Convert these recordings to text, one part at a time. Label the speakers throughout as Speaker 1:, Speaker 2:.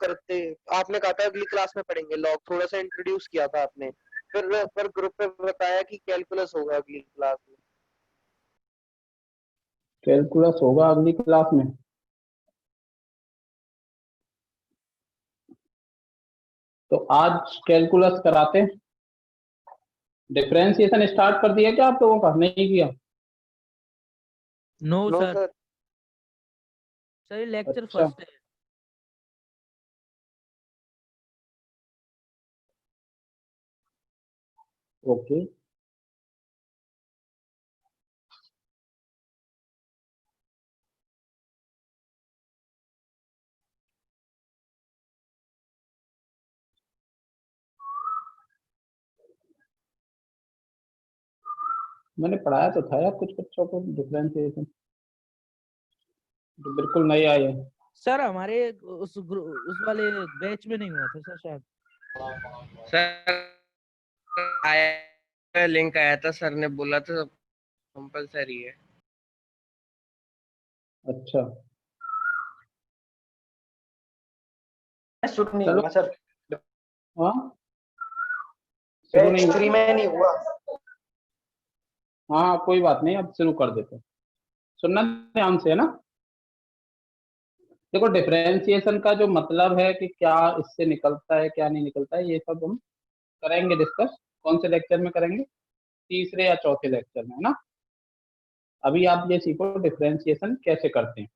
Speaker 1: करते, आपने कहा था अगली क्लास में पढ़ेंगे लॉग, थोड़ा सा इंट्रोड्यूस किया था आपने, फिर ग्रुप पे बताया कि कैलकुलस होगा अगली क्लास में।
Speaker 2: कैलकुलस होगा अगली क्लास में? तो आज कैलकुलस कराते हैं। डिफरेंशिएशन स्टार्ट कर दिया क्या आप लोगों का? नहीं किया?
Speaker 3: No
Speaker 1: no
Speaker 3: sir,
Speaker 1: sir.
Speaker 3: Lecture
Speaker 2: अच्छा,
Speaker 3: फर्स्ट है।
Speaker 2: ओके। मैंने पढ़ाया तो था यार कुछ बच्चों को डिफरेंशिएशन, जो बिल्कुल नए आए हैं।
Speaker 3: सर हमारे उस वाले बैच में नहीं हुआ था सर शायद।
Speaker 4: सर आया, लिंक आया था, सर ने बोला था कंपलसरी है।
Speaker 2: अच्छा,
Speaker 5: शुरू नहीं
Speaker 2: चलो।
Speaker 5: हुआ सर,
Speaker 2: हाँ, शुरू नहीं
Speaker 5: फ्री
Speaker 2: हुआ।
Speaker 5: में नहीं हुआ।
Speaker 2: हाँ कोई बात नहीं, अब शुरू कर देते हैं। सुनना ध्यान से, है ना। देखो, डिफरेंशिएशन का जो मतलब है कि क्या इससे निकलता है क्या नहीं निकलता है, ये सब हम करेंगे डिस्कस। कौन से लेक्चर में करेंगे? तीसरे या चौथे लेक्चर में, है ना। अभी आप ये सीखो डिफरेंशिएशन कैसे करते हैं,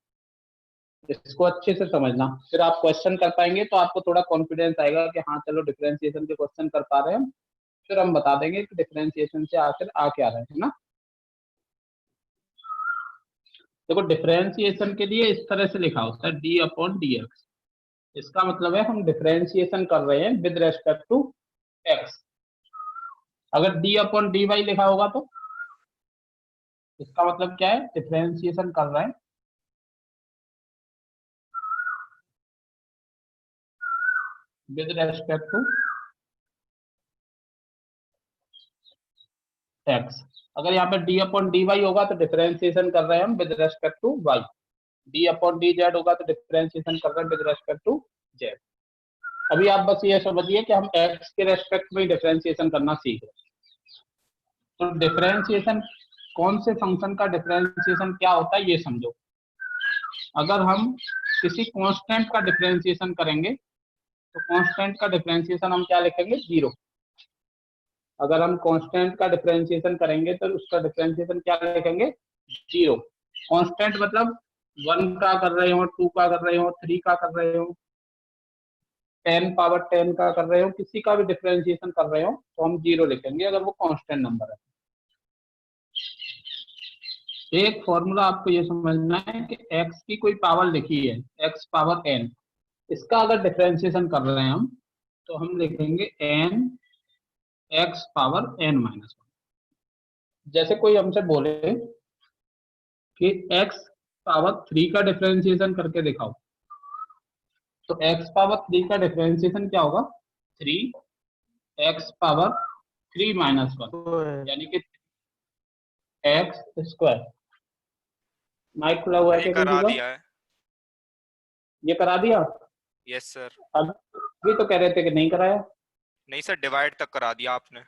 Speaker 2: इसको अच्छे से समझना, फिर आप क्वेश्चन कर पाएंगे तो आपको थोड़ा कॉन्फिडेंस आएगा कि हाँ चलो डिफरेंशिएशन के क्वेश्चन कर पा रहे हैं हम। फिर हम बता देंगे कि डिफरेंशिएशन से आखिर आ क्या रहे हैं, है ना। देखो, डिफरेंशिएशन के लिए इस तरह से लिखा होता है डी अपॉन डी एक्स। इसका मतलब है हम डिफरेंशिएशन कर रहे हैं विद रेस्पेक्ट टू एक्स। अगर डी अपॉन डी वाई लिखा होगा तो इसका मतलब क्या है? डिफरेंशिएशन कर रहे हैं विद रेस्पेक्ट टू एक्स। अगर यहाँ पे डी अपॉन डी वाई होगा तो डिफरेंशिएशन कर रहे हैं हम with respect to y. D upon d z होगा तो डिफरेंशिएशन कर रहे हैं विद रेस्पेक्ट टू जेड। अभी आप बस ये समझिए कि हम एक्स के रेस्पेक्ट में डिफरेंशिएशन करना सीख रहे हैं। तो डिफरेंशिएशन, कौन से फंक्शन का डिफरेंशिएशन क्या होता है ये समझो। अगर हम किसी कांस्टेंट का डिफरेंशिएशन करेंगे तो कांस्टेंट का डिफरेंशिएशन हम क्या लिखेंगे? जीरो। अगर हम कांस्टेंट का डिफरेंशिएशन करेंगे तो उसका डिफरेंशिएशन क्या लिखेंगे? जीरो। कांस्टेंट मतलब 1 का कर रहे हो, 2 का कर रहे हो, 3 का कर रहे हो, 10 पावर 10 का कर रहे हो, किसी का भी डिफरेंशिएशन कर रहे हो तो हम जीरो लिखेंगे अगर वो कांस्टेंट नंबर है। एक फॉर्मूला आपको ये समझना है कि x की कोई पावर लिखी है, x पावर n, इसका अगर डिफरेंशिएशन कर रहे हैं हम तो हम लिखेंगे n x power n minus 1। जैसे कोई हमसे बोले कि x पावर 3 का डिफरेंशिएशन करके दिखाओ, तो x पावर 3 का डिफरेंशिएशन क्या होगा? 3x पावर 3 माइनस 1, यानी कि x स्क्वायर। माइक खुला हुआ है क्या
Speaker 6: करा
Speaker 2: किसी का?
Speaker 6: दिया है।
Speaker 2: ये करा दिया?
Speaker 6: Yes sir.
Speaker 2: अभी तो कह रहे थे कि नहीं कराया।
Speaker 6: नहीं सर, डिवाइड तक करा दिया आपने।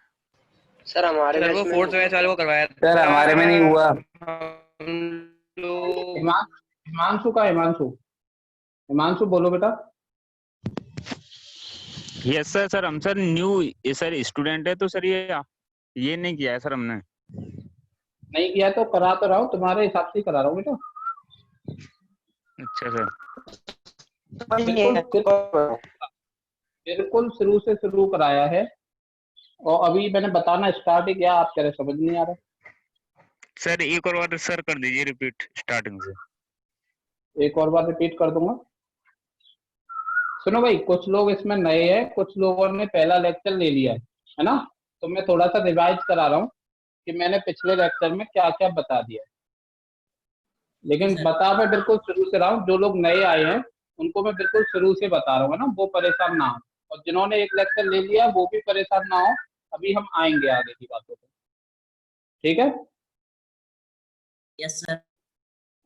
Speaker 4: सर हमारे
Speaker 1: सर वो फोर्थ बैच वाले को करवाया था।
Speaker 4: सर हमारे में नहीं हुआ।
Speaker 2: हिमांशु का, हिमांशु बोलो बेटा।
Speaker 7: Yes sir. सर हम सर न्यू सर स्टूडेंट है तो सर ये नहीं किया है सर हमने।
Speaker 2: नहीं किया तो करा तो रहा हूँ, तुम्हारे हिसाब से ही करा रहा हूँ बेटा।
Speaker 7: अच्छा सर।
Speaker 2: बिल्कुल शुरू से शुरू कराया है और अभी मैंने बताना स्टार्ट ही किया, आप कह रहे समझ नहीं आ रहा।
Speaker 7: सर एक और बार सर कर दीजिए रिपीट स्टार्टिंग से।
Speaker 2: एक और बार रिपीट कर दूंगा। सुनो भाई, कुछ लोग इसमें नए हैं, कुछ लोगों ने पहला लेक्चर ले लिया है ना, तो मैं थोड़ा सा रिवाइज करा रहा हूँ कि मैंने पिछले लेक्चर में क्या क्या बता दिया है। लेकिन बता मैं बिल्कुल शुरू से रहा हूँ, जो लोग नए आए हैं उनको मैं बिल्कुल शुरू से बता रहा हूँ, है ना, वो परेशान ना हो। और जिन्होंने एक लेक्चर ले लिया वो भी परेशान ना हो, अभी हम आएंगे आगे की बातों पे, ठीक है।
Speaker 8: Yes sir.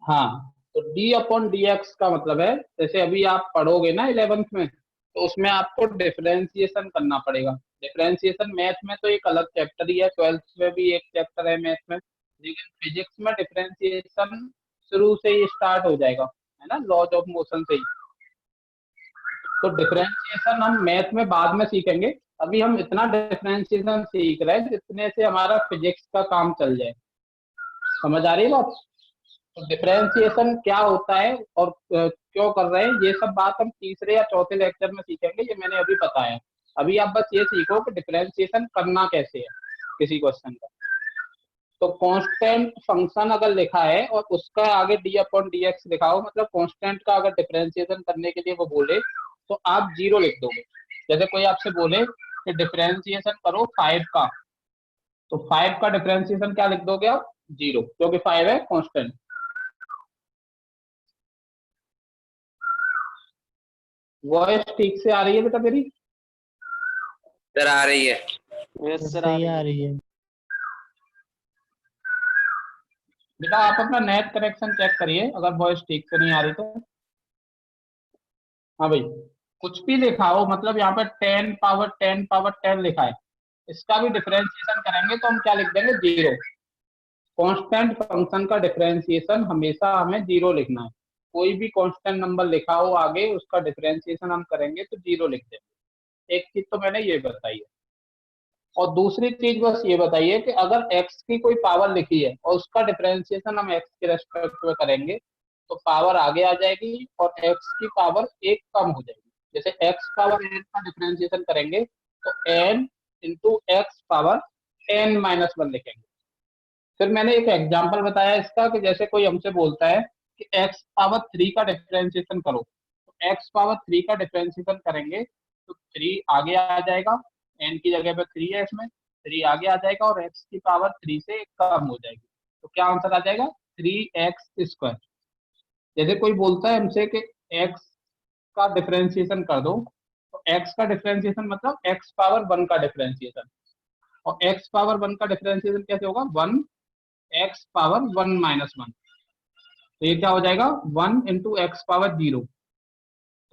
Speaker 2: हाँ, तो d अपॉन डी एक्स का मतलब है, जैसे अभी आप पढ़ोगे ना 11th में तो उसमें आपको डिफरेंशिएशन करना पड़ेगा। डिफरेंशिएशन मैथ में तो एक अलग चैप्टर ही है, 12th में भी एक चैप्टर है मैथ में, लेकिन फिजिक्स में डिफरेंशिएशन शुरू से ही स्टार्ट हो जाएगा, है ना, लॉज ऑफ मोशन से ही। तो डिफरेंशिएशन हम मैथ में बाद में सीखेंगे, अभी हम इतना डिफरेंशिएशन सीख रहे हैं जितने से हमारा फिजिक्स का काम चल जाए। समझ आ रही है बात? तो डिफरेंशिएशन क्या होता है और क्यों कर रहे हैं, ये सब बात हम तीसरे या चौथे लेक्चर में सीखेंगे, ये मैंने अभी बताया। अभी आप बस ये सीखो कि डिफरेंशिएशन करना कैसे है किसी क्वेश्चन का। तो कांस्टेंट फंक्शन अगर लिखा है और उसका आगे डी अपॉन डी एक्स लिखा हो, मतलब कांस्टेंट का अगर डिफरेंशिएशन करने के लिए वो बोले तो आप 0 लिख दोगे। जैसे कोई आपसे बोले कि डिफरेंशिएशन करो 5 का, तो 5 का डिफरेंशिएशन क्या लिख दोगे आप? 0, क्योंकि 5 है कांस्टेंट। वॉइस ठीक से आ रही है बेटा मेरी?
Speaker 4: सर आ रही है।
Speaker 1: यस सर,
Speaker 3: सही आ रही है।
Speaker 2: बेटा आप अपना नेट कनेक्शन चेक करिए अगर वॉइस ठीक से नहीं आ रही तो। हाँ भाई, कुछ भी लिखा हो, मतलब यहाँ पे 10 पावर 10 पावर 10 लिखा है, इसका भी डिफरेंशिएशन करेंगे तो हम क्या लिख देंगे? 0। कांस्टेंट फंक्शन का डिफरेंशिएशन हमेशा हमें 0 लिखना है। कोई भी कांस्टेंट नंबर लिखा हो आगे, उसका डिफरेंशिएशन हम करेंगे तो 0 लिख देंगे। एक चीज तो मैंने ये बताई है। और दूसरी चीज बस ये बताइए कि अगर x की कोई पावर लिखी है और उसका डिफरेंशिएशन हम x के रेस्पेक्ट में करेंगे तो पावर आगे आ जाएगी और x की पावर 1 कम हो जाएगी। जैसे x पावर n का डिफरेंशिएशन करेंगे तो n into x power n minus 1 लिखेंगे। फिर मैंने एक एग्जाम्पल बताया इसका कि जैसे कोई हमसे बोलता है कि x पावर 3 का डिफरेंशिएशन करो, तो x पावर 3 का डिफरेंशिएशन करेंगे तो 3 आगे आ जाएगा, n की जगह पे 3 है, इसमें 3 आगे आ जाएगा और x की पावर 3 से कम हो जाएगी। तो क्या आंसर आ जाएगा? 3x²। जैसे कोई बोलता है हमसे कि x का डिफरेंशिएशन कर दो, तो x का डिफरेंशिएशन मतलब x पावर 1 का डिफरेंशिएशन, और x पावर 1 का डिफरेंशिएशन कैसे होगा? 1 x पावर 1 माइनस 1। तो ये क्या हो जाएगा? 1 इंटू एक्स पावर 0।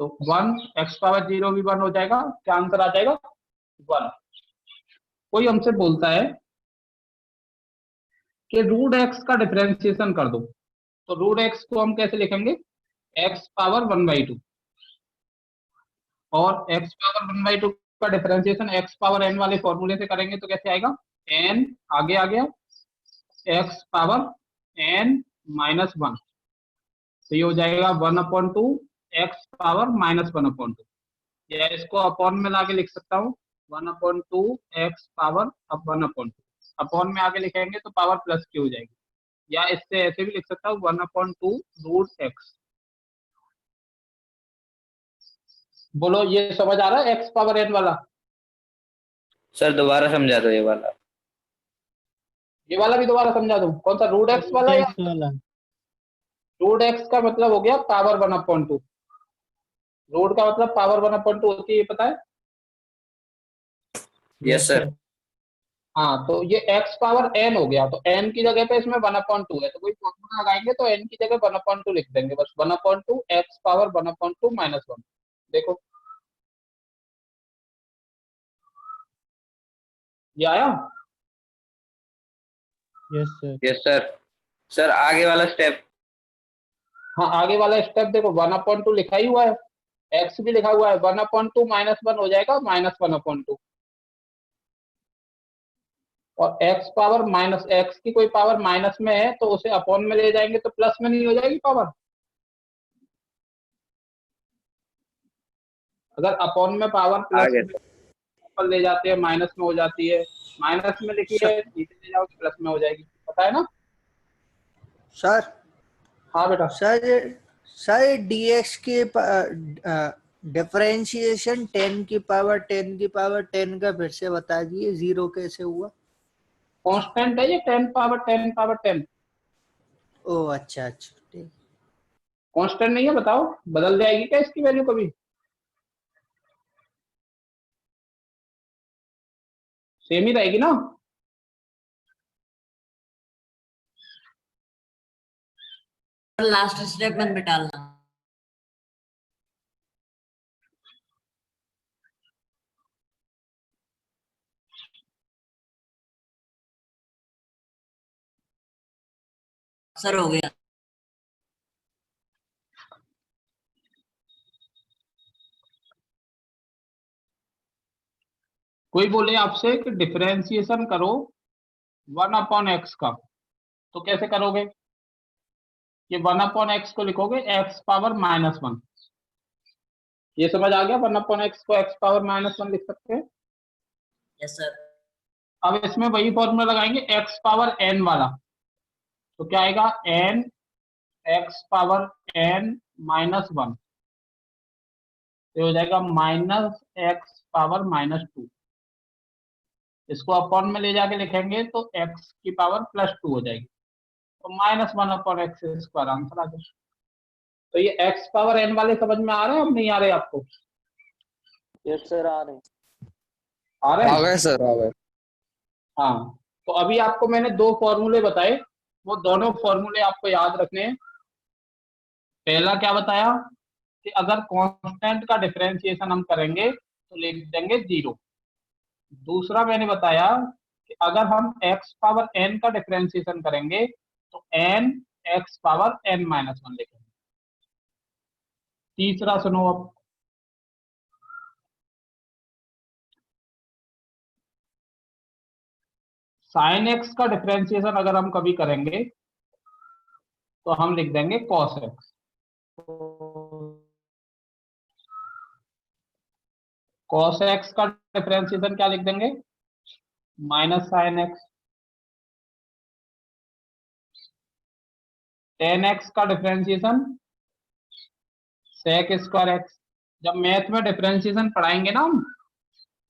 Speaker 2: तो 1 एक्स पावर 0 भी 1 हो जाएगा। क्या आंसर आ जाएगा? 1। कोई हमसे बोलता है कि रूट एक्स का डिफरेंशिएशन कर दो, तो रूट एक्स को हम कैसे लिखेंगे? X power 1/2। और एक्स पावर 1/2 का डिफरेंशिएशन एक्स पावर n वाले फॉर्मूले से करेंगे तो कैसे आएगा? n आगे आ गया, एक्स पावर n माइनस 1। तो ये हो जाएगा 1/2 एक्स पावर माइनस 1/2, या इसको अपॉन में लाके लिख सकता हूँ 1/2 एक्स पावर अब 1/2। अपॉन में आगे लिखेंगे तो पावर प्लस की हो जाएगी, या इससे ऐसे भी लिख सकता हूँ 1/2 रूट एक्स। बोलो ये समझ आ रहा है एक्स पावर एन वाला?
Speaker 4: सर दोबारा समझा दो ये वाला।
Speaker 2: ये वाला भी दोबारा समझा दूं? कौन सा? रूट एक्स वाला या
Speaker 3: X वाला।
Speaker 2: रूट एक्स का मतलब हो गया पावर 1/2। रूट का मतलब पावर 1/2 होती है, ये पता है?
Speaker 4: Yes sir.
Speaker 2: हाँ, तो ये x पावर n हो गया, तो n की जगह पे इसमें 1/2 है, तो कोई फॉर्मूला लगाएंगे तो n की जगह 1/2 लिख देंगे, बस 1/2 x पावर 1/2 माइनस 1। देखो ये आया?
Speaker 3: Yes sir.
Speaker 4: Yes sir. Sir आगे वाला स्टेप।
Speaker 2: हाँ, आगे वाला स्टेप देखो, 1/2 लिखा ही हुआ है, x भी लिखा हुआ है, 1/2 माइनस 1 हो जाएगा माइनस 1/2। और x पावर माइनस, x की कोई पावर माइनस में है तो उसे अपॉन में ले जाएंगे तो प्लस में नहीं हो जाएगी पावर? अगर अपॉन में पावर प्लस
Speaker 4: आगे
Speaker 2: में ऊपर ले जाते हैं माइनस में हो जाती है, माइनस में लिखी है नीचे ले जाओगे प्लस में हो जाएगी, पता है ना?
Speaker 5: सर
Speaker 2: हाँ बेटा।
Speaker 5: सर डीएक्स की डिफरेंशिएशन 10 की पावर 10 का फिर से बता दिए, 0 कैसे हुआ?
Speaker 2: कांस्टेंट है ये 10 पावर 10 पावर 10।
Speaker 5: ओ अच्छा अच्छा, ठीक।
Speaker 2: कांस्टेंट नहीं है, बताओ बदल जाएगी क्या इसकी वैल्यू कभी? सेम ही रहेगी ना?
Speaker 8: लास्ट स्टेप में भी डालना। सर हो गया।
Speaker 2: कोई बोले आपसे कि डिफरेंशिएशन करो 1/x का, तो कैसे करोगे? ये 1/x को लिखोगे x पावर -1। ये समझ आ गया? 1/x को x पावर -1 लिख सकते हैं।
Speaker 8: Yes sir.
Speaker 2: अब इसमें वही फॉर्मूला लगाएंगे x पावर n वाला, तो क्या आएगा? n x पावर n -1, तो हो जाएगा -x पावर -2। इसको अपॉन में ले जाके लिखेंगे तो x की पावर +2 हो जाएगी, तो -1/x² आंसर आ जाएगा। तो ये x पावर n वाले समझ में आ रहे हैं? अब नहीं आ रहे आपको?
Speaker 1: यस सर, आ रहे हैं।
Speaker 2: आ रहे
Speaker 4: आ
Speaker 2: हैं?
Speaker 4: गए सर, आ गए।
Speaker 2: हाँ, तो अभी आपको मैंने 2 फॉर्मूले बताए, वो दोनों फॉर्मूले आपको याद रखने हैं। पहला क्या बताया कि अगर कांस्टेंट का डिफरेंशिएशन हम करेंगे तो लिख देंगे 0। दूसरा मैंने बताया कि अगर हम x पावर n का डिफरेंशिएशन करेंगे तो n x पावर n -1 लिखेंगे। तीसरा सुनो अब, sin x का डिफरेंशिएशन अगर हम कभी करेंगे तो हम लिख देंगे cos x। cos x का डिफरेंशिएशन क्या लिख देंगे? -sin x। tan x का डिफरेंशिएशन sec² x। जब मैथ में डिफरेंशिएशन पढ़ाएंगे ना हम,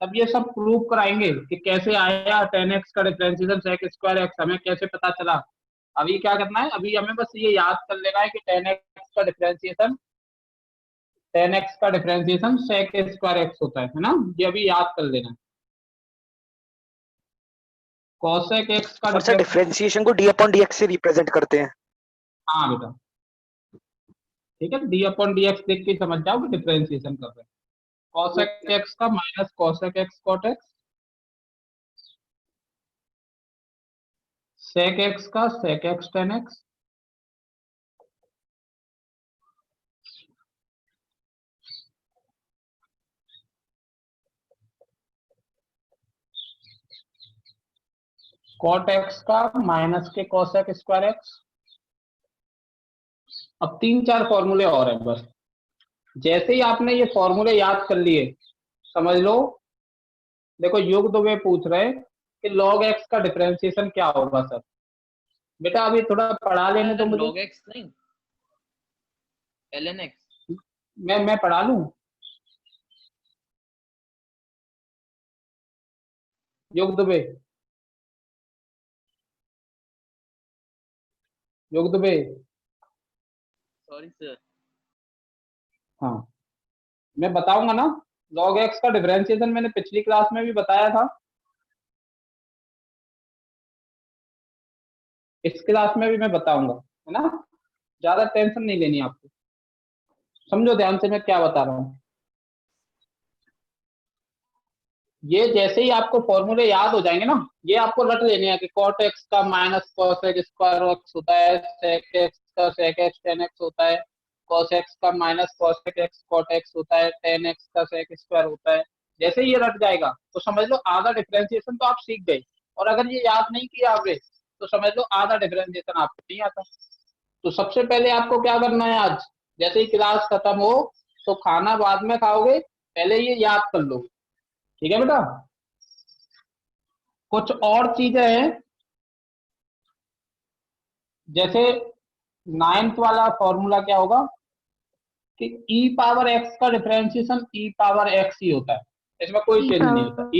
Speaker 2: तब ये सब प्रूव कराएंगे कि कैसे आया tan x का डिफरेंशिएशन sec² x, हमें कैसे पता चला। अभी क्या करना है, अभी हमें बस ये याद कर लेना है कि tan x का डिफरेंशिएशन sec² x होता है ना? ये अभी याद कर लेना है। cosec x का
Speaker 9: और सर डिफरेंशिएशन को d/dx से रिप्रेजेंट करते हैं।
Speaker 2: हाँ बेटा, ठीक है, d/dx देख के समझ जाओ कि डिफरेंशिएशन कर रहे हैं। cosec x का -cosec x cot x, sec x का sec x tan x, cot x का -के cosec² x। अब 3-4 फॉर्मूले और हैं बस। जैसे ही आपने ये फॉर्मूले याद कर लिए, समझ लो, देखो युग दुबे पूछ रहे हैं कि log x का डिफरेंशिएशन क्या होगा सर। बेटा अभी थोड़ा पढ़ा लेने तो मुझे।
Speaker 3: log x नहीं, ln x।
Speaker 2: मैं पढ़ा लूं? युग दुबे,
Speaker 3: सॉरी सर।
Speaker 2: हाँ मैं बताऊंगा ना। log x का डिफरेंशिएशन मैंने पिछली क्लास में भी बताया था, इस क्लास में भी मैं बताऊंगा, है ना? ज्यादा टेंशन नहीं लेनी आपको, समझो ध्यान से मैं क्या बता रहा हूँ। ये जैसे ही आपको फॉर्मूले याद हो जाएंगे ना, ये आपको रट लेने हैं कि cot x का -cosec² x होता है, sec x का sec x tan x होता है, cos x का -cosec x cot x होता है, tan x का sec² होता है। जैसे ही ये रट जाएगा तो समझ लो आधा डिफरेंशिएशन तो आप सीख गए, और अगर ये याद नहीं किया आपने तो समझ लो आधा डिफरेंशिएशन आपको नहीं आता। तो सबसे पहले आपको क्या करना है, आज जैसे ही क्लास खत्म हो तो खाना बाद में खाओगे, पहले ये याद कर लो, ठीक है बेटा? कुछ और चीजें हैं, जैसे 9th वाला फॉर्मूला क्या होगा कि e पावर x का डिफरेंशिएशन e पावर x ही होता है, इसमें कोई चेंज नहीं होता।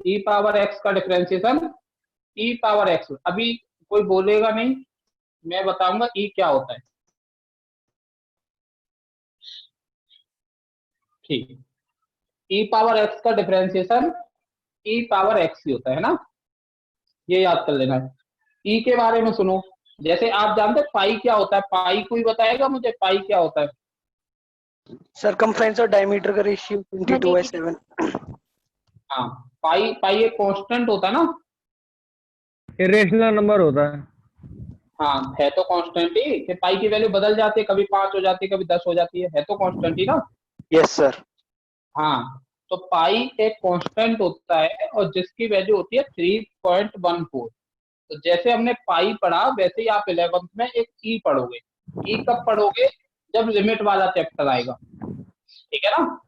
Speaker 2: e पावर x का डिफरेंशिएशन e पावर x। अभी कोई बोलेगा नहीं, मैं बताऊंगा e क्या होता है, ठीक। e पावर x का डिफरेंशिएशन e पावर x ही होता है ना, ये याद कर लेना है। e के बारे में सुनो, जैसे आप जानते हैं पाई क्या होता है? पाई कोई बताएगा मुझे पाई क्या होता है?
Speaker 9: सरकमफ्रेंस और डायमीटर का रेशियो 22/7।
Speaker 2: हाँ, पाई एक कांस्टेंट होता है ना,
Speaker 9: इरेशनल नंबर होता है।
Speaker 2: हाँ, है तो कांस्टेंट ही कि पाई की वैल्यू बदल जाती है, कभी 5 हो जाती है, कभी 10 हो जाती है तो कांस्टेंट ही ना।
Speaker 1: Yes sir.
Speaker 2: हाँ, तो पाई एक कांस्टेंट होता है और जिसकी वैल्यू होती है 3.14। तो जैसे हमने पाई पढ़ा वैसे ही आप 11th में एक ई पढ़ोगे। ई कब पढ़ोगे? जब लिमिट वाला चैप्टर आएगा, ठीक है ना।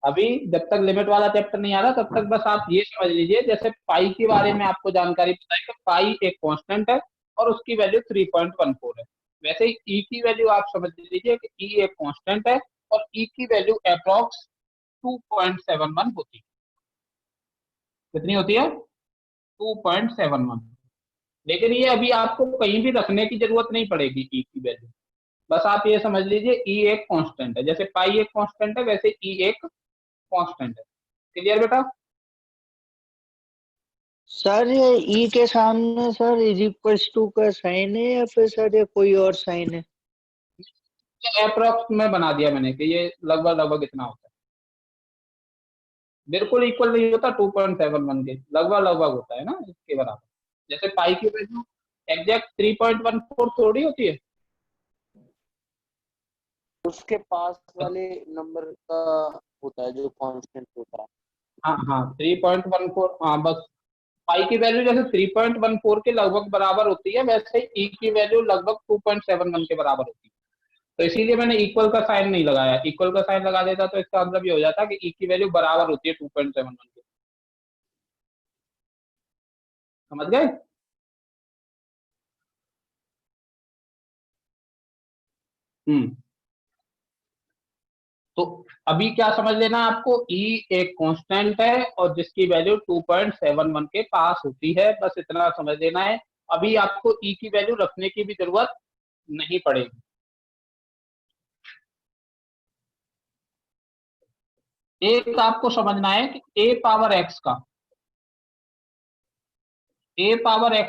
Speaker 2: अभी जब तक लिमिट वाला चैप्टर नहीं आ रहा तब तक बस आप ये समझ लीजिए, जैसे पाई के बारे में आपको जानकारी बताई कि पाई एक कांस्टेंट है और उसकी वैल्यू 3.14 है। वैसे ही ई की वैल्यू आप समझ लीजिए कि ई एक कांस्टेंट है और ई की वैल्यू अप्रॉक्स 2.71 होती है। कितनी होती है? 2.71। लेकिन ये अभी आपको कहीं भी रखने की जरूरत नहीं पड़ेगी ई की वैल्यू, बस आप ये समझ लीजिए ई एक कांस्टेंट है। जैसे पाई एक कांस्टेंट है वैसे ई एक कांस्टेंट है। क्लियर बेटा?
Speaker 5: सर ये ई के सामने सर इज इक्वल्स टू का साइन है या फिर सर ये कोई और साइन है?
Speaker 2: अप्रोक्स में बना दिया मैंने कि ये लगभग लगभग इतना होता है, बिल्कुल इक्वल नहीं होता 2.71 के, लगभग लगभग होता है ना इसके बराबर। जैसे पाई की वैल्यू एग्जैक्ट 3.14 थोड़ी होती है।
Speaker 1: उसके पास वाले नंबर का होता है जो कांस्टेंट होता है।
Speaker 2: हाँ हाँ 3.14, हाँ बस पाई की वैल्यू जैसे 3.14 के लगभग बराबर होती है वैसे ही ई की वैल्यू लगभग 2.71 के बराबर होती है। तो इसीलिए मैंने इक्वल का साइन नहीं लगाया, इक्वल का साइन लगा देता तो इसका मतलब ये हो जाता कि ई की वैल्यू बराबर होती है 2.71 के। समझ गए? तो अभी क्या समझ लेना है आपको, ई एक कांस्टेंट है और जिसकी वैल्यू 2.71 के पास होती है, बस इतना समझ लेना है। अभी आपको ई की वैल्यू रखने की भी जरूरत नहीं पड़ेगी। एक आपको समझना है कि ए पावर एक्स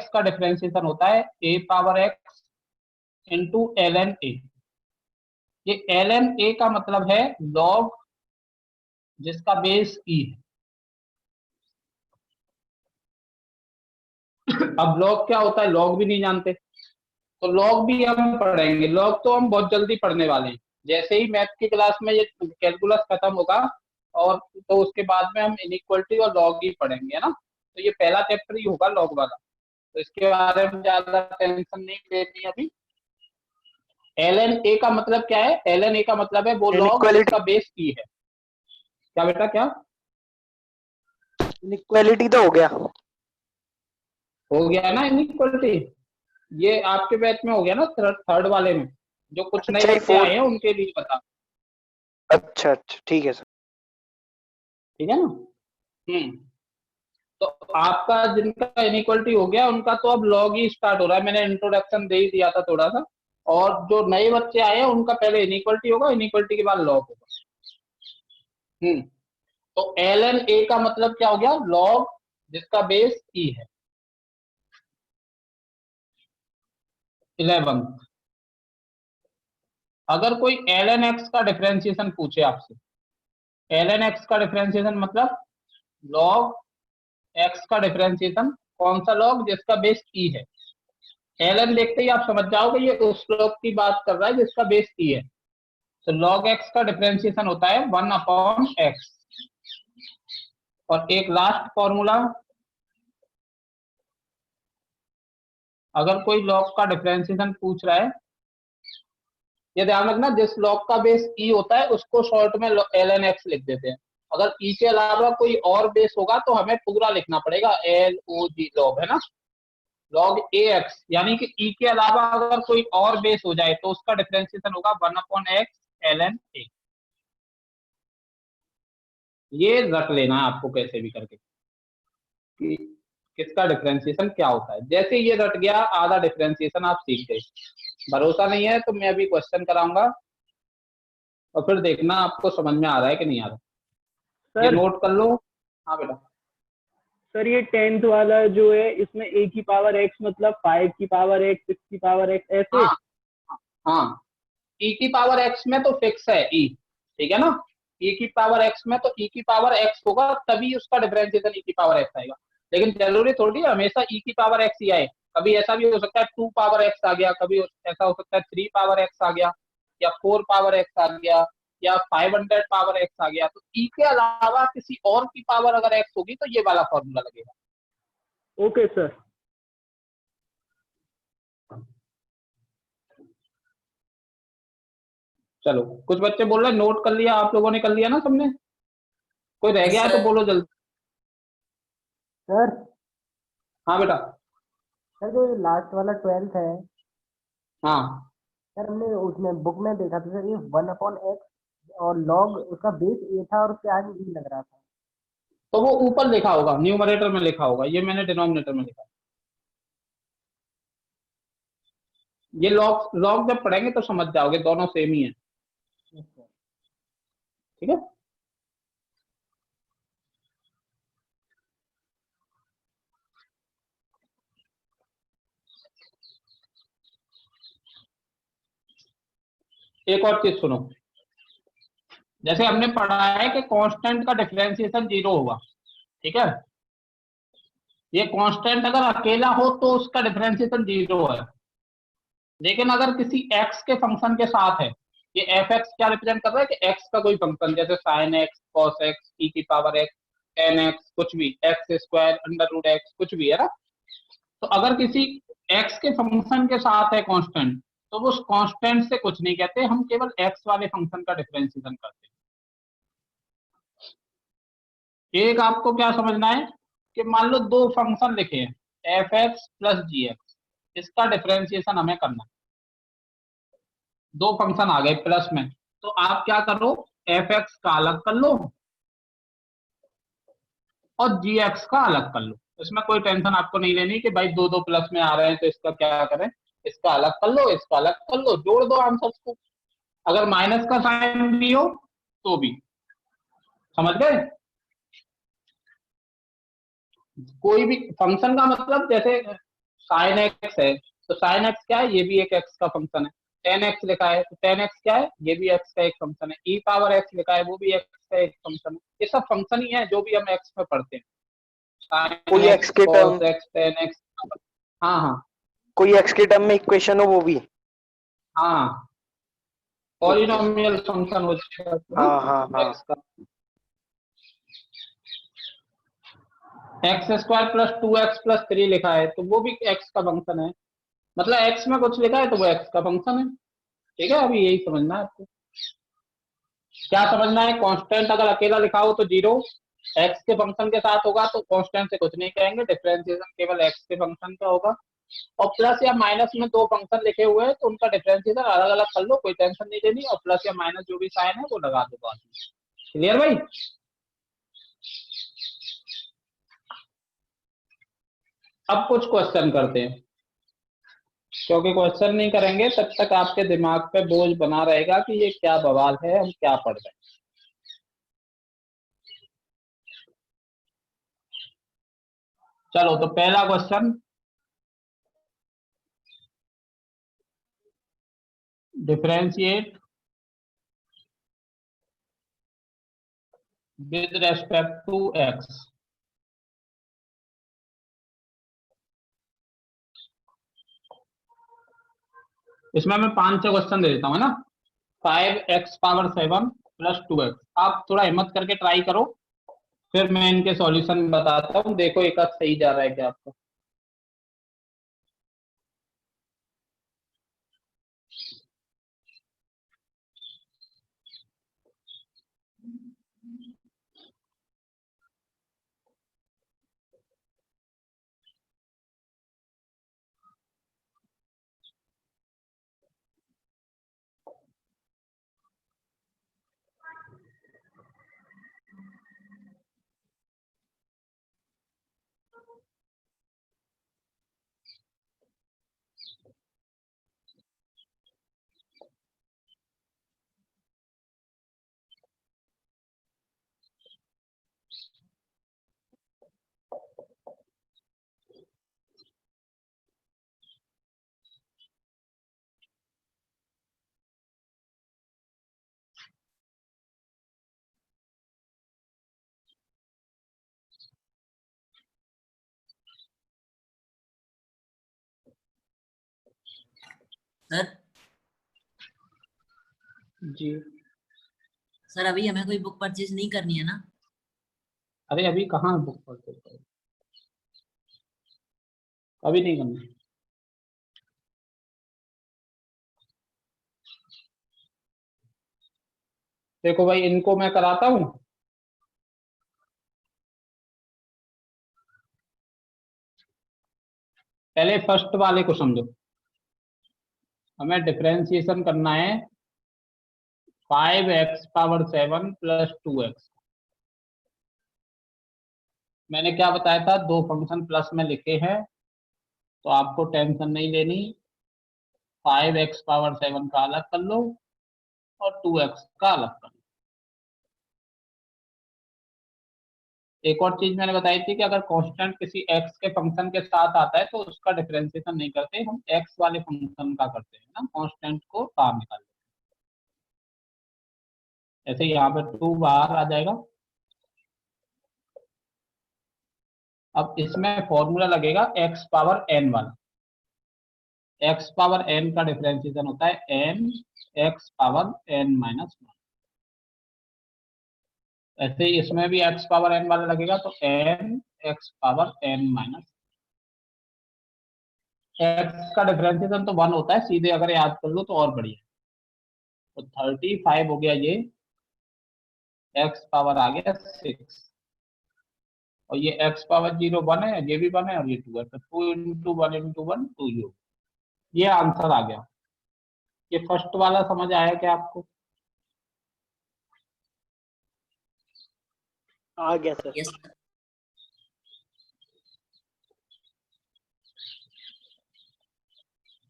Speaker 2: का डिफरेंशिएशन होता है a power x into l n a. ये एल एन ए का मतलब है लॉग जिसका बेस ई है। अब लॉग क्या होता है लॉग भी नहीं जानते, तो लॉग भी हम पढ़ेंगे। लॉग तो हम बहुत जल्दी पढ़ने वाले हैं, जैसे ही मैथ की क्लास में ये कैलकुलस खत्म होगा और तो उसके बाद में हम इनइक्वालिटी और लॉग ही पढ़ेंगे, है ना। तो ये पहला चैप्टर ही होगा लॉग वाला, तो इसके बारे में ज्यादा टेंशन नहीं लेनी अभी। एल एन ए का मतलब क्या है? एल एन ए का मतलब है वो लॉग जिसका बेस ई है। क्या बेटा क्या
Speaker 1: इनइक्वालिटी तो हो गया।
Speaker 2: हो गया ना इनइक्वालिटी? ये आपके बैच में हो गया ना, थर्ड वाले में। जो कुछ नए बच्चे आए हैं उनके लिए बता।
Speaker 1: अच्छा अच्छा ठीक है सर।
Speaker 2: ठीक है ना। तो आपका जिनका इनइक्वालिटी हो गया उनका तो अब लॉग ही स्टार्ट हो रहा है। मैंने इंट्रोडक्शन दे ही दिया था थोड़ा सा, और जो नए बच्चे आए हैं उनका पहले इनइक्वालिटी होगा, इनइक्वालिटी के बाद लॉग होगा। तो एल एन ए का मतलब क्या हो गया? लॉग जिसका बेस ई है। 11 अगर कोई एल एन एक्स का डिफरेंशिएशन पूछे आपसे, एल एन एक्स का डिफरेंशिएशन मतलब लॉग एक्स का डिफरेंशिएशन, कौन सा लॉग? जिसका बेस ई है। एल एन देखते ही आप समझ जाओगे ये उस लॉग की बात कर रहा है जिसका बेस ई है। तो लॉग एक्स का डिफरेंशिएशन होता है 1/x। और एक लास्ट फॉर्मूला, अगर कोई लॉग का डिफरेंशिएशन पूछ रहा है, ये ध्यान रखना जिस लॉग का बेस ई होता है उसको शॉर्ट में एल एन एक्स लिख देते हैं। अगर ई के अलावा कोई और बेस होगा तो हमें पूरा लिखना पड़ेगा, एल ओ जी लॉग, है ना। लॉग ए एक्स यानी कि ई के अलावा अगर कोई और बेस हो जाए तो उसका डिफरेंशिएशन होगा 1/x एल एन ए। ये रख लेना है आपको कैसे भी करके कि किसका डिफरेंशिएशन क्या होता है। जैसे ये रट गया आधा डिफरेंशिएशन आप सीख गए। भरोसा नहीं है तो मैं अभी क्वेश्चन कराऊंगा और फिर देखना आपको समझ में आ रहा है कि नहीं आ रहा। ये नोट कर लो। हाँ बेटा।
Speaker 9: सर ये 10th वाला जो है इसमें a की पावर x मतलब 5 की पावर x 6 की पावर x ऐसे।
Speaker 2: हाँ e की पावर x में तो फिक्स है e, ठीक है ना। e की पावर x में तो e की पावर x होगा तभी उसका डिफरेंशिएशन e की पावर x आएगा। लेकिन जरूरी थोड़ी है हमेशा e की पावर x ही आए। कभी ऐसा भी हो सकता है 2 पावर x आ गया, कभी ऐसा हो सकता है 3 पावर x आ गया, या 4 पावर x आ गया, या 500 पावर x आ गया। तो e के अलावा किसी और की पावर अगर x होगी तो ये वाला फॉर्मूला लगेगा।
Speaker 9: Okay sir.
Speaker 2: चलो, कुछ बच्चे बोल रहे हैं नोट कर लिया, आप लोगों ने कर लिया ना सबने? कोई रह गया है तो बोलो जल्दी।
Speaker 9: सर
Speaker 2: हाँ बेटा।
Speaker 9: सर जो लास्ट वाला 12th है
Speaker 2: हाँ
Speaker 9: सर, हमने उसमें बुक में देखा था सर, ये 1/x और log उसका बेस a था और उसके आगे e लग रहा था।
Speaker 2: तो वो ऊपर लिखा होगा, न्यूमरेटर में लिखा होगा, ये मैंने डिनोमिनेटर में लिखा। ये लॉग लॉग जब पढ़ेंगे तो समझ जाओगे, दोनों सेम ही है। ठीक है। एक और चीज सुनो, जैसे हमने पढ़ा है कि कांस्टेंट का डिफरेंशिएशन 0 होगा, ठीक है। ये कांस्टेंट अगर अकेला हो तो उसका डिफरेंशिएशन 0 है, लेकिन अगर किसी x के फंक्शन के साथ है, ये एफ एक्स क्या रिप्रेजेंट कर रहा है कि x का कोई फंक्शन, जैसे sine x, cos x, e की पावर एक्स, टेन एक्स, कुछ भी, x square, under root x, कुछ भी है ना। तो अगर किसी x के फंक्शन के साथ है कांस्टेंट, तो वो उस कांस्टेंट से कुछ नहीं कहते, हम केवल x वाले फंक्शन का डिफरेंशिएशन करते हैं। एक आपको क्या समझना है कि मान लो दो फंक्शन लिखे हैं, एफ एक्स प्लस जी एक्स, इसका डिफरेंशिएशन हमें करना है। दो फंक्शन आ गए प्लस में, तो आप क्या करो, एफ एक्स का अलग कर लो और जी एक्स का अलग कर लो। इसमें कोई टेंशन आपको नहीं लेनी कि भाई दो दो प्लस में आ रहे हैं तो इसका क्या करें, इसका अलग कर लो, इसका अलग कर लो, जोड़ दो आंसर्स को। अगर माइनस का साइन भी हो तो भी, समझ गए। कोई भी फंक्शन का मतलब, जैसे साइन एक्स है तो साइन एक्स क्या है, ये भी एक एक्स का फंक्शन है। टेन एक्स लिखा है तो टेन एक्स क्या है, ये भी एक्स का एक फंक्शन है। ई पावर एक्स लिखा है, वो भी एक्स का एक फंक्शन है। ये सब फंक्शन ही है जो भी हम एक्स में पढ़ते हैं, साइन
Speaker 1: कोई
Speaker 2: एक्स,
Speaker 1: एक्स के term
Speaker 2: cos x, ten x. हाँ हाँ
Speaker 1: कोई एक्स के टर्म में इक्वेशन हो वो भी।
Speaker 2: हाँ,
Speaker 1: ओके।
Speaker 2: पॉलिनोमियल फंक्शन हो जाएगा ना
Speaker 1: हाँ हाँ हाँ।
Speaker 2: एक्स का। एक्स स्क्वायर प्लस 2x+3 लिखा है तो वो भी एक्स का फंक्शन है, मतलब एक्स में कुछ लिखा है तो वो एक्स का फंक्शन है। ठीक है, अभी यही समझना है आपको। क्या समझना है, कांस्टेंट अगर अकेला लिखा हो तो 0, एक्स के फंक्शन के साथ होगा तो कांस्टेंट से कुछ नहीं कहेंगे, डिफरेंशिएशन केवल एक्स के फंक्शन का होगा। और प्लस या माइनस में दो फंक्शन लिखे हुए हैं तो उनका डिफरेंशिएशन अलग अलग कर लो, कोई टेंशन नहीं लेनी, और प्लस या माइनस जो भी साइन है वो लगा दो बाद में। क्लियर भाई। अब कुछ क्वेश्चन करते हैं, क्योंकि क्वेश्चन नहीं करेंगे तब तक आपके दिमाग पे बोझ बना रहेगा कि ये क्या बवाल है, हम क्या पढ़ रहे हैं। चलो, तो पहला question, differentiate with respect to x. इसमें मैं 5-6 क्वेश्चन दे देता हूँ, है ना। 5x⁻7 + 2x, आप थोड़ा हिम्मत करके ट्राई करो, फिर मैं इनके सॉल्यूशन बताता हूँ, देखो एक आध सही जा रहा है क्या आपका।
Speaker 8: सर
Speaker 2: जी।
Speaker 8: सर अभी हमें कोई बुक परचेज नहीं करनी है ना?
Speaker 2: अरे अभी कहाँ बुक परचेज करें, अभी नहीं करना। देखो भाई, इनको मैं कराता हूँ। पहले फर्स्ट वाले को समझो। हमें डिफरेंशिएशन करना है 5x⁻7 + 2x। मैंने क्या बताया था, दो फंक्शन प्लस में लिखे हैं, तो आपको टेंशन नहीं लेनी। 5x⁻7 का अलग कर लो और 2x का अलग कर लो। एक और चीज मैंने बताई थी कि अगर कांस्टेंट किसी x के फंक्शन के साथ आता है तो उसका डिफरेंशिएशन नहीं करते, हम x वाले फंक्शन का करते हैं ना, कांस्टेंट को बाहर निकाल लेते हैं। ऐसे यहाँ पे 2 बाहर आ जाएगा। अब इसमें फॉर्मूला लगेगा x⁻n वाला। x⁻n का डिफरेंशिएशन होता है n x⁻n-1। ऐसे ही इसमें भी x⁻n वाला लगेगा, तो n x⁻n-। x का डिफरेंशिएशन तो 1 होता है, सीधे अगर याद कर लो तो और बढ़िया। तो 35 हो गया ये, x पावर आ गया 6, और ये x⁻0 1 है, ये भी 1 है और ये 2 है, तो 2 × 1 × 1 2 u। ये आंसर आ गया। ये फर्स्ट वाला समझ आया क्या आपको?
Speaker 5: आ गया सर।
Speaker 8: Yes sir.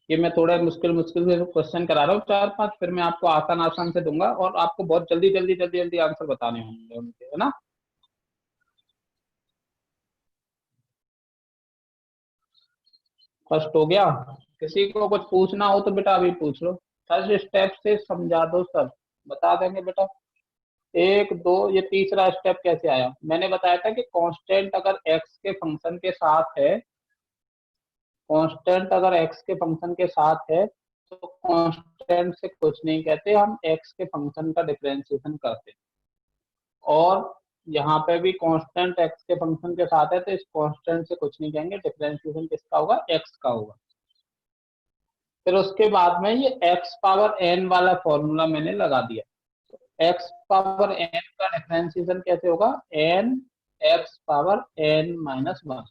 Speaker 2: ये मैं थोड़ा मुश्किल मुश्किल से क्वेश्चन करा रहा हूँ 4-5, फिर मैं आपको आसान आसान से दूंगा और आपको बहुत जल्दी जल्दी जल्दी जल्दी आंसर बताने होंगे उनके, है ना। फर्स्ट हो गया। किसी को कुछ पूछना हो तो बेटा अभी पूछ लो। फर्स्ट स्टेप से समझा दो सर, बता देंगे बेटा। 1 2, ये तीसरा स्टेप कैसे आया? मैंने बताया था कि कांस्टेंट अगर x के फंक्शन के साथ है, कांस्टेंट अगर x के फंक्शन के साथ है तो कांस्टेंट से कुछ नहीं कहते, हम x के फंक्शन का डिफरेंशिएशन करते हैं। और यहाँ पे भी कांस्टेंट x के फंक्शन के साथ है तो इस कांस्टेंट से कुछ नहीं कहेंगे, डिफरेंशिएशन किसका होगा? x का होगा। फिर उसके बाद में ये x⁻n वाला फॉर्मूला मैंने लगा दिया। x⁻n का डिफरेंशिएशन कैसे होगा? n x⁻n-1।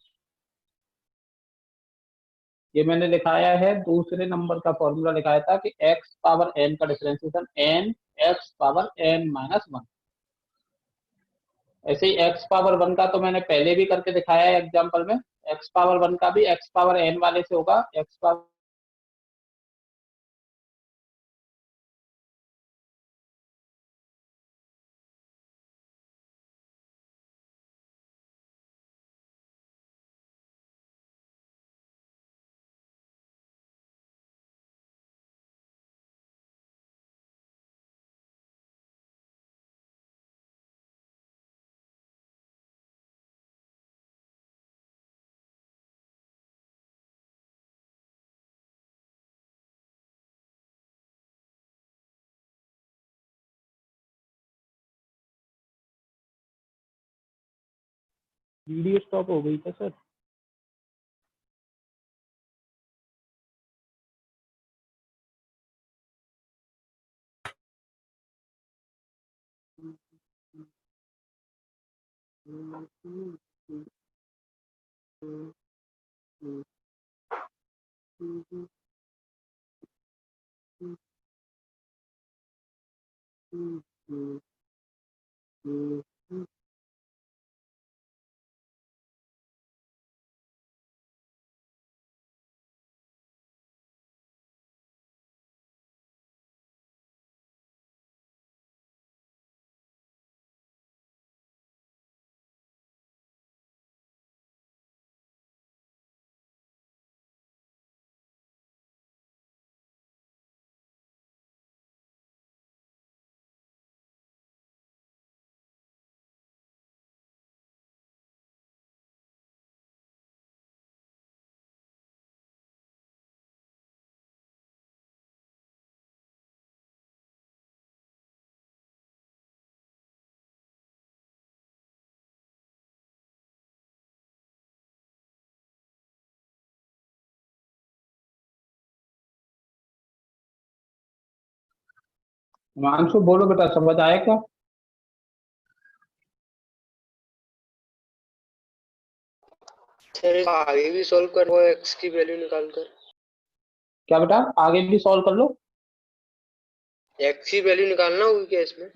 Speaker 2: ये मैंने लिखाया है, दूसरे नंबर का फॉर्मूला लिखाया था कि x⁻n का डिफरेंशिएशन n x⁻n-1। ऐसे ही x⁻1 का तो मैंने पहले भी करके दिखाया है एग्जांपल में। x⁻1 का भी x⁻n वाले से होगा। x
Speaker 9: वीडियो स्टॉप हो गई था सर।
Speaker 2: हिमांशु बोलो बेटा, समझ आया क्या?
Speaker 5: सर आगे भी सॉल्व करो एक्स की वैल्यू निकाल कर।
Speaker 2: क्या बेटा, आगे भी सॉल्व कर लो।
Speaker 5: एक्स की वैल्यू निकालना होगी क्या इसमें?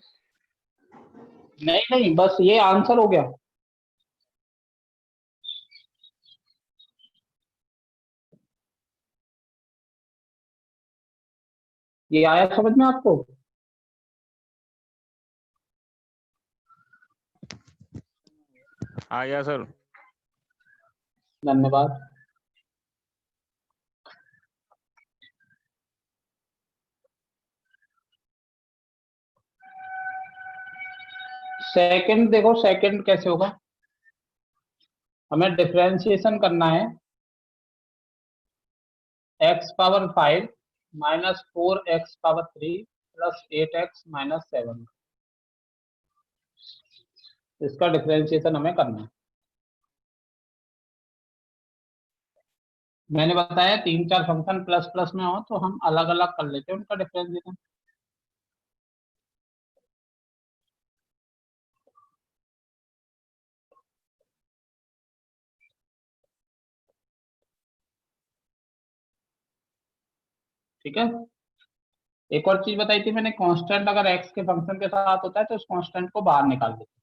Speaker 2: नहीं नहीं, बस ये आंसर हो गया। ये आया समझ में आपको?
Speaker 7: आ गया सर।
Speaker 2: धन्यवाद। सेकंड देखो, सेकंड कैसे होगा? हमें डिफरेंशिएशन करना है x power 5 minus 4x power 3 plus 8x minus 7। इसका डिफरेंशिएशन हमें करना है। मैंने बताया 3-4 फंक्शन प्लस प्लस में हो तो हम अलग अलग कर लेते हैं उनका डिफरेंशिएशन। ठीक है। एक और चीज बताई थी मैंने, कांस्टेंट अगर x के फंक्शन के साथ होता है तो उस कांस्टेंट को बाहर निकाल देते हैं।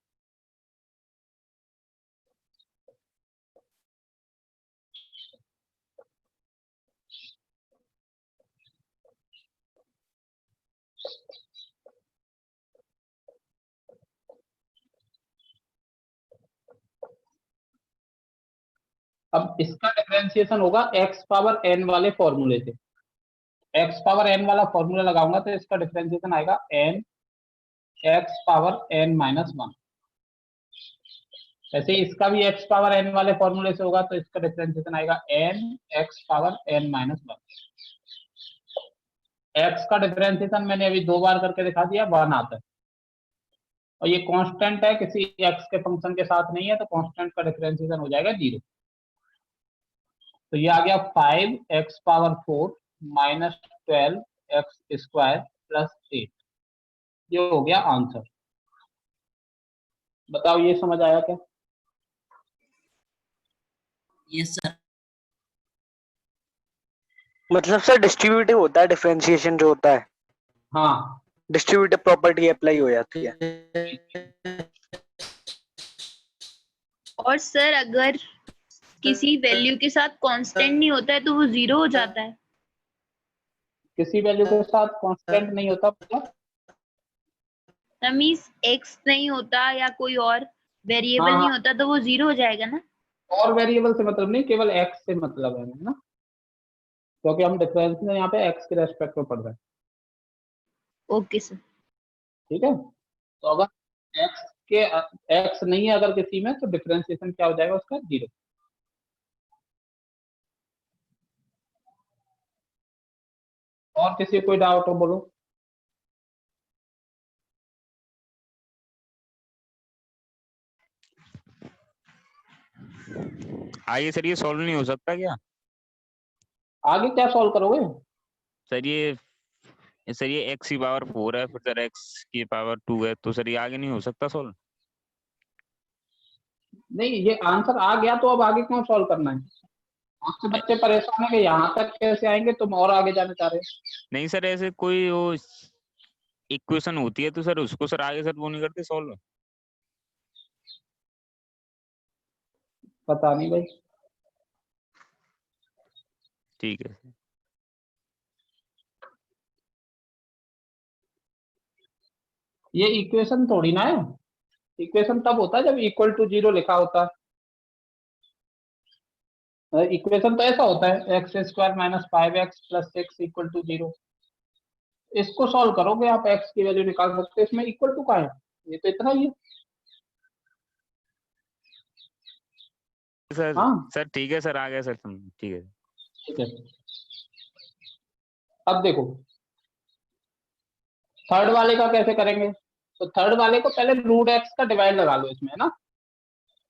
Speaker 2: अब इसका डिफरेंशिएशन होगा x पावर n वाले फॉर्मूले से। x पावर n वाला फॉर्मूला लगाऊंगा तो इसका डिफरेंशिएशन आएगा n x power n minus 1। ऐसे ही इसका भी x पावर n वाले फॉर्मूले से होगा तो इसका डिफरेंशिएशन आएगा n x power n minus 1। x का डिफरेंशिएशन मैंने अभी 2 बार करके दिखा दिया, 1 आता है। और ये कांस्टेंट है, किसी x के फंक्शन के साथ नहीं है, तो कांस्टेंट का डिफरेंशिएशन हो जाएगा 0। तो ये आ गया 5x power 4 minus 12x square plus 8। ये हो गया आंसर। बताओ ये समझ आया क्या?
Speaker 8: Yes sir.
Speaker 5: मतलब सर डिस्ट्रीब्यूटिव होता है डिफरेंशिएशन जो होता है।
Speaker 2: हाँ,
Speaker 5: डिस्ट्रीब्यूटिव प्रॉपर्टी अप्लाई हो जाती है।
Speaker 10: और सर अगर किसी वैल्यू के साथ कांस्टेंट नहीं होता है तो वो 0 हो जाता है।
Speaker 2: किसी वैल्यू के साथ कांस्टेंट नहीं होता मतलब?
Speaker 10: मींस x नहीं होता या कोई और वेरिएबल
Speaker 2: हाँ,
Speaker 10: नहीं होता तो वो 0 हो जाएगा ना।
Speaker 2: और वेरिएबल से मतलब नहीं, केवल x से मतलब है ना, क्योंकि हम डिफरेंशिएशन यहाँ पे x के रेस्पेक्ट में पढ़ रहे हैं।
Speaker 10: Okay sir.
Speaker 2: ठीक है, तो अगर x नहीं है अगर किसी में तो डिफरेंशिएशन क्या हो जाएगा उसका? 0। और किसी को कोई डाउट हो बोलो।
Speaker 7: आगे सर ये सॉल्व नहीं हो सकता क्या?
Speaker 2: आगे क्या सॉल्व करोगे?
Speaker 7: सर ये x की पावर 4 है, फिर सर x की पावर 2 है, तो सर ये आगे नहीं हो सकता सॉल्व?
Speaker 2: नहीं, ये आंसर आ गया तो अब आगे क्यों सॉल्व करना है? आपसे बच्चे परेशान है कि यहाँ तक कैसे आएंगे, तुम और आगे जाने चाह रहे हो।
Speaker 7: नहीं सर, ऐसे कोई वो इक्वेशन होती है तो सर उसको सर आगे सर वो नहीं करते सॉल्व?
Speaker 2: पता नहीं भाई।
Speaker 7: ठीक है।
Speaker 2: ये इक्वेशन थोड़ी ना है। इक्वेशन तब होता है जब इक्वल टू 0 लिखा होता है। इक्वेशन तो ऐसा होता है x square minus 5x plus 6 equal to 0। इसको सॉल्व करोगे आप, x की वैल्यू निकाल सकते हो। इसमें इक्वल टू का है, ये तो इतना ही है।
Speaker 7: सर
Speaker 2: हाँ
Speaker 7: सर ठीक है सर, आ गया सर समझ। ठीक है।
Speaker 2: ठीक है। अब देखो थर्ड वाले का कैसे करेंगे। तो थर्ड वाले को पहले रूट एक्स का डिवाइड लगा लो इसमें, है ना।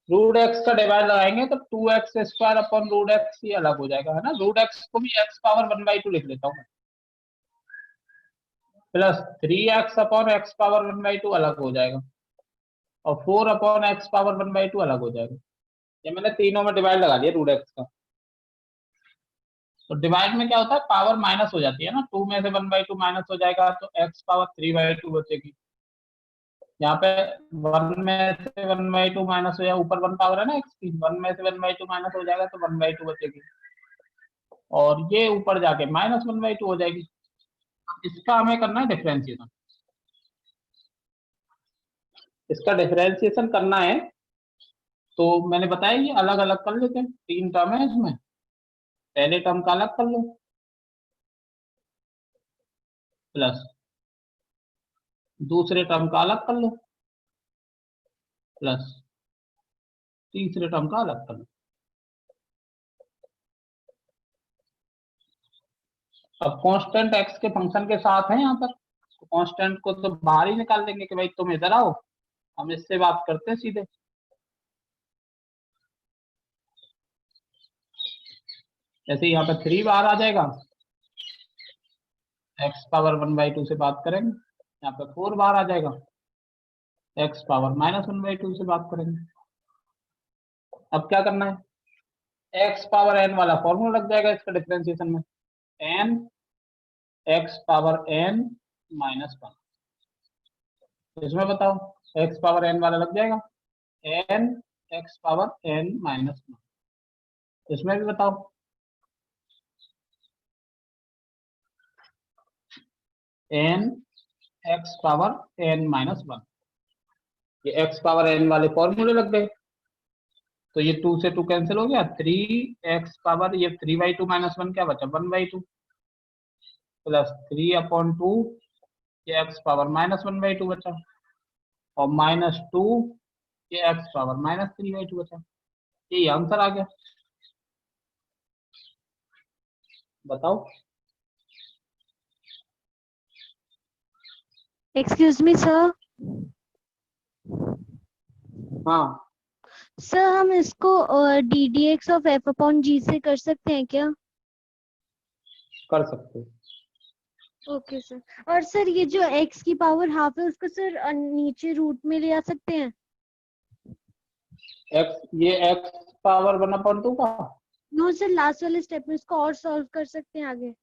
Speaker 2: रूट एक्स का डिवाइड लगाएंगे तो 2x square upon root x ये अलग हो जाएगा, है ना। रूट एक्स को भी x पावर 1/2 लिख लेता हूँ। Plus 3x upon x power 1/2 अलग हो जाएगा और 4 अपॉन एक्स पावर 1/2 अलग हो जाएगा। ये मैंने तीनों में डिवाइड लगा दिया रूट एक्स का। तो डिवाइड में क्या होता है, पावर माइनस हो जाती है ना, 2 में से 1/2 माइनस हो जाएगा तो एक्स पावर 3/2 बचेगी। यहाँ पे 1 में से 1/2 माइनस हो जाएगा, ऊपर 1 पावर है ना एक्स की, 1 में से 1/2 माइनस हो जाएगा तो 1/2 बचेगी और ये ऊपर जाके -1/2 हो जाएगी। इसका हमें करना है डिफरेंशिएशन, इसका डिफरेंशिएशन करना है। तो मैंने बताया ये अलग अलग कर लेते हैं, 3 टर्म है इसमें, पहले टर्म का अलग कर लो प्लस दूसरे टर्म का अलग कर लो प्लस तीसरे टर्म का अलग कर लो। अब कांस्टेंट एक्स के फंक्शन के साथ है यहाँ पर, तो कांस्टेंट को तो बाहर ही निकाल देंगे कि भाई तुम इधर आओ, हम इससे बात करते हैं सीधे। जैसे यहाँ पर 3 बाहर आ जाएगा, एक्स पावर 1/2 से बात करेंगे, यहाँ पे 4 बाहर आ जाएगा, एक्स पावर -1/2 से बात करेंगे। अब क्या करना है, एक्स पावर n वाला फॉर्मूला लग जाएगा इसका डिफरेंशिएशन में, n एक्स पावर n -1। इसमें बताओ एक्स पावर n वाला लग जाएगा, n एक्स पावर n -1। इसमें भी बताओ n एक्स पावर n -1। ये एक्स पावर n वाले फॉर्मूले लग गए, तो ये 2 से 2 कैंसिल हो गया, 3x पावर ये 3/2 -1 क्या बचा 1/2 प्लस 3/2 ये x पावर -1/2 बचा और -2 ये x पावर -3/2 बचा। ये आंसर आ गया। बताओ।
Speaker 11: Excuse me sir.
Speaker 2: हाँ
Speaker 11: सर हम इसको ddx of f upon g से कर सकते हैं क्या?
Speaker 2: कर सकते हो।
Speaker 11: Okay sir. और सर ये जो x की पावर हाफ है उसको सर नीचे रूट में ले आ सकते हैं?
Speaker 2: ये x पावर 1/2 का।
Speaker 11: नो सर, लास्ट वाले स्टेप में इसको और सॉल्व कर सकते हैं आगे।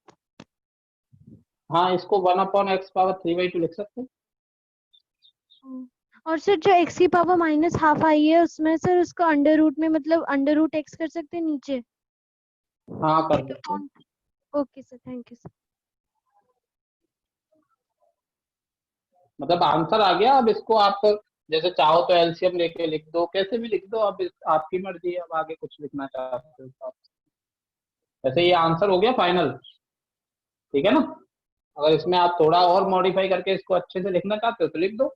Speaker 2: हाँ इसको 1/x पावर 3/2 लिख सकते हैं।
Speaker 11: और सर जो x की पावर -12 आई है उसमें सर उसको अंडर रूट में मतलब अंडर रूट x कर सकते हैं नीचे।
Speaker 2: हाँ कर सकते हैं।
Speaker 11: Okay sir, thank you sir.
Speaker 2: मतलब आंसर आ गया। अब इसको आप जैसे चाहो तो एलसीएम लेके लिख दो, कैसे भी लिख दो, अब आपकी मर्जी है। अब आगे कुछ लिखना चाहते हो तो आप, वैसे ये आंसर हो गया फाइनल, ठीक है ना। अगर इसमें आप थोड़ा और मॉडिफाई करके इसको अच्छे से लिखना चाहते हो तो लिख दो।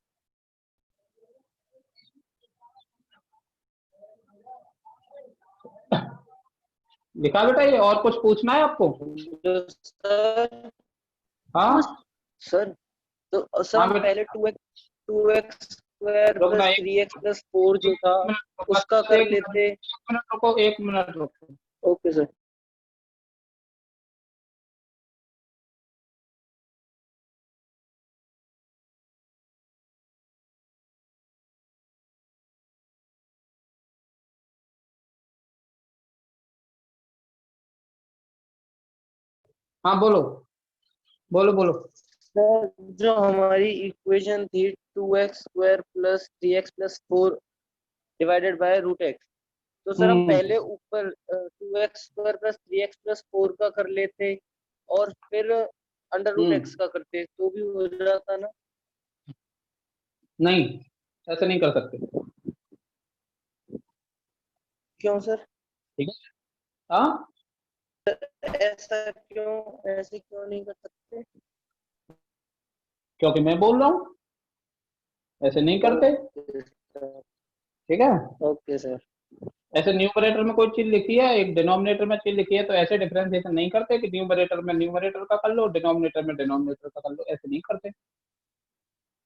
Speaker 2: लिखा बेटा, ये और कुछ पूछना है आपको?
Speaker 1: सर
Speaker 2: हाँ
Speaker 1: सर, तो सर
Speaker 2: हाँ
Speaker 1: पहले 2x square plus 3x plus 4 जो था उसका कर लेते।
Speaker 2: 1 मिनट रुको, 1 मिनट रुको।
Speaker 1: Okay sir.
Speaker 2: हाँ बोलो बोलो बोलो।
Speaker 1: सर जो हमारी इक्वेशन थी 2x square plus 3x plus 4 divided by root x, तो सर हम पहले ऊपर 2x square plus 3x plus 4 का कर लेते और फिर अंडर रूट x का करते तो भी हो जाता ना?
Speaker 2: नहीं, ऐसे नहीं कर सकते।
Speaker 1: क्यों सर?
Speaker 2: ठीक है। हाँ
Speaker 1: ऐसा क्यों, ऐसे क्यों नहीं कर सकते?
Speaker 2: क्योंकि मैं बोल रहा हूँ ऐसे नहीं करते, ठीक है।
Speaker 1: Okay sir.
Speaker 2: ऐसे न्यूमरेटर में कोई चीज लिखी है, एक डिनोमिनेटर में चीज लिखी है, तो ऐसे डिफरेंशिएशन नहीं करते कि न्यूमरेटर में न्यूमरेटर का कर लो, डिनोमिनेटर में डिनोमिनेटर का कर लो, ऐसे नहीं करते।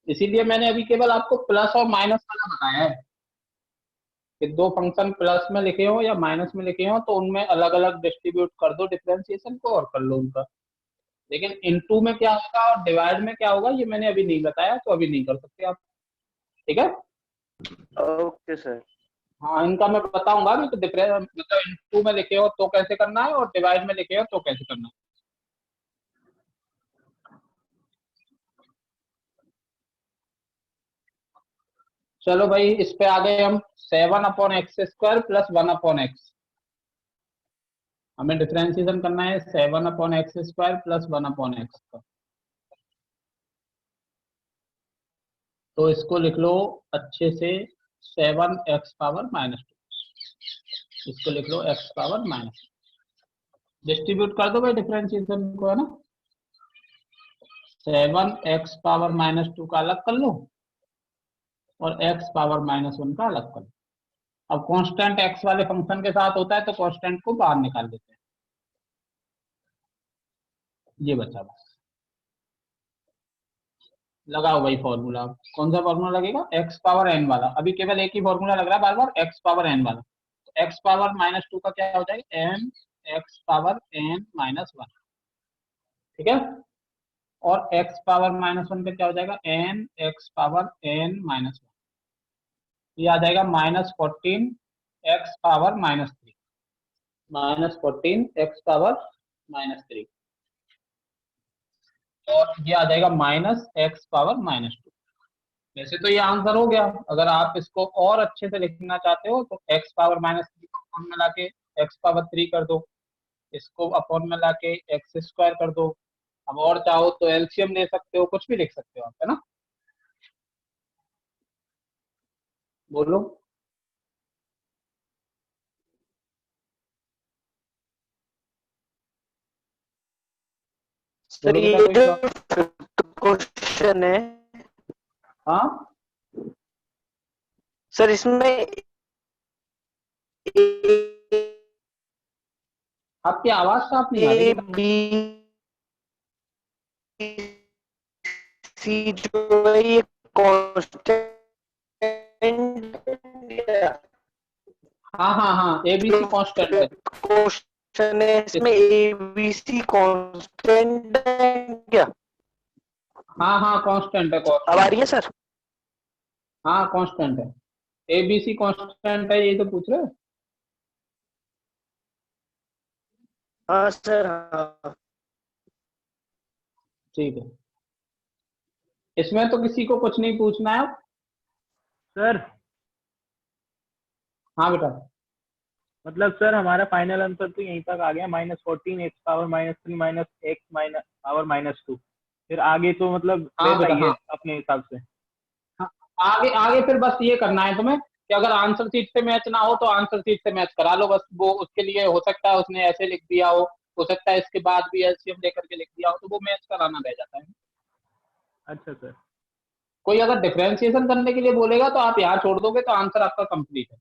Speaker 2: इसीलिए मैंने अभी केवल आपको प्लस और माइनस वाला बताया है कि दो फंक्शन प्लस में लिखे हो या माइनस में लिखे हो तो उनमें अलग अलग डिस्ट्रीब्यूट कर दो डिफरेंशिएशन को और कर लो उनका। लेकिन इनटू में क्या होगा और डिवाइड में क्या होगा ये मैंने अभी नहीं बताया, तो अभी नहीं कर सकते आप, ठीक है।
Speaker 1: Okay sir.
Speaker 2: हाँ, इनका मैं बताऊंगा भी, तो डिफरेंस मतलब इनटू में लिखे हो तो कैसे करना है और डिवाइड में लिखे हो तो कैसे करना है। चलो भाई, इस पे आ गए हम 7/x² प्लस 1/x। हमें डिफरेंशिएशन करना है 7/x² प्लस 1/x का। तो इसको लिख लो अच्छे से 7x⁻²। इसको लिख लो x⁻²। डिस्ट्रीब्यूट कर दो भाई डिफरेंशिएशन को, है ना। 7x⁻² का अलग कर लो और x⁻−1 का अलग कर लो। अब कांस्टेंट x वाले फंक्शन के साथ होता है तो कांस्टेंट को बाहर निकाल देते हैं। ये बचा बस। लगाओ भाई फॉर्मूला। कौन सा फॉर्मूला लगेगा? x⁻n वाला। अभी केवल एक ही फॉर्मूला लग रहा है बार बार, x⁻n वाला। तो x⁻−2 का क्या हो जाएगा? n x⁻n−1, ठीक है। और x⁻−1 का क्या हो जाएगा? n x⁻n−1। ये आ जाएगा -14 x⁻−3। -14 x⁻−3। और ये आ जाएगा -x⁻−2। वैसे तो ये आंसर हो गया। अगर आप इसको और अच्छे से लिखना चाहते हो तो x⁻−3 को अपॉन में लाके x⁻3 कर दो, इसको अपॉन में लाके x² कर दो। अब और चाहो तो एलसीएम ले सकते हो, कुछ भी लिख सकते हो आप, है ना। बोलो।
Speaker 1: सर
Speaker 2: बोलो
Speaker 1: ये
Speaker 2: बेटा, कोई
Speaker 1: जो
Speaker 2: सवाल?
Speaker 1: क्वेश्चन है
Speaker 2: हाँ
Speaker 1: सर, इसमें
Speaker 2: आपकी आवाज साफ नहीं आ रही
Speaker 1: ए
Speaker 2: बेटा।
Speaker 1: बी सी जो है ये कांस्टेंट
Speaker 2: हाँ हाँ हाँ, एबीसी कांस्टेंट है।
Speaker 1: क्वेश्चन है, इसमें ए बी सी कांस्टेंट है क्या?
Speaker 2: हाँ हाँ कांस्टेंट है,
Speaker 1: अब आ
Speaker 2: कांस्टेंट।
Speaker 1: रही है सर?
Speaker 2: हाँ कांस्टेंट है, एबीसी कांस्टेंट है, यही तो पूछ रहे हो।
Speaker 1: हाँ सर हाँ।
Speaker 2: ठीक है, इसमें तो किसी को कुछ नहीं पूछना है।
Speaker 9: सर
Speaker 2: हाँ बेटा।
Speaker 9: मतलब सर हमारा फाइनल आंसर तो यहीं तक आ गया, -14 x⁻−3 -x⁻2। फिर आगे तो मतलब
Speaker 2: हाँ
Speaker 9: वैसा
Speaker 2: बेटा
Speaker 9: ही है
Speaker 2: हाँ।
Speaker 9: अपने हिसाब से।
Speaker 2: हाँ, आगे आगे फिर बस ये करना है तुम्हें कि अगर आंसर शीट से मैच ना हो तो आंसर शीट से मैच करा लो बस। वो उसके लिए हो सकता है उसने ऐसे लिख दिया हो सकता है इसके बाद भी एलसीएम लेकर के लिख दिया हो, तो वो मैच कराना रह जाता है।
Speaker 9: अच्छा सर।
Speaker 2: कोई अगर डिफरेंशिएशन करने के लिए बोलेगा तो आप यहाँ छोड़ दोगे तो आंसर आपका कंप्लीट है।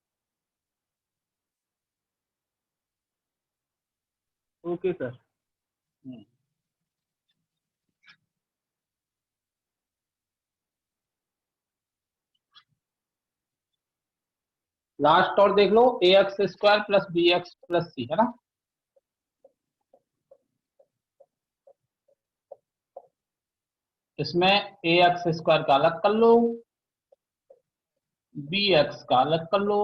Speaker 9: Okay sir.
Speaker 2: लास्ट और देख लो, ax² plus bx plus c, है ना। इसमें ax² का अलग कर लो, bx का अलग कर लो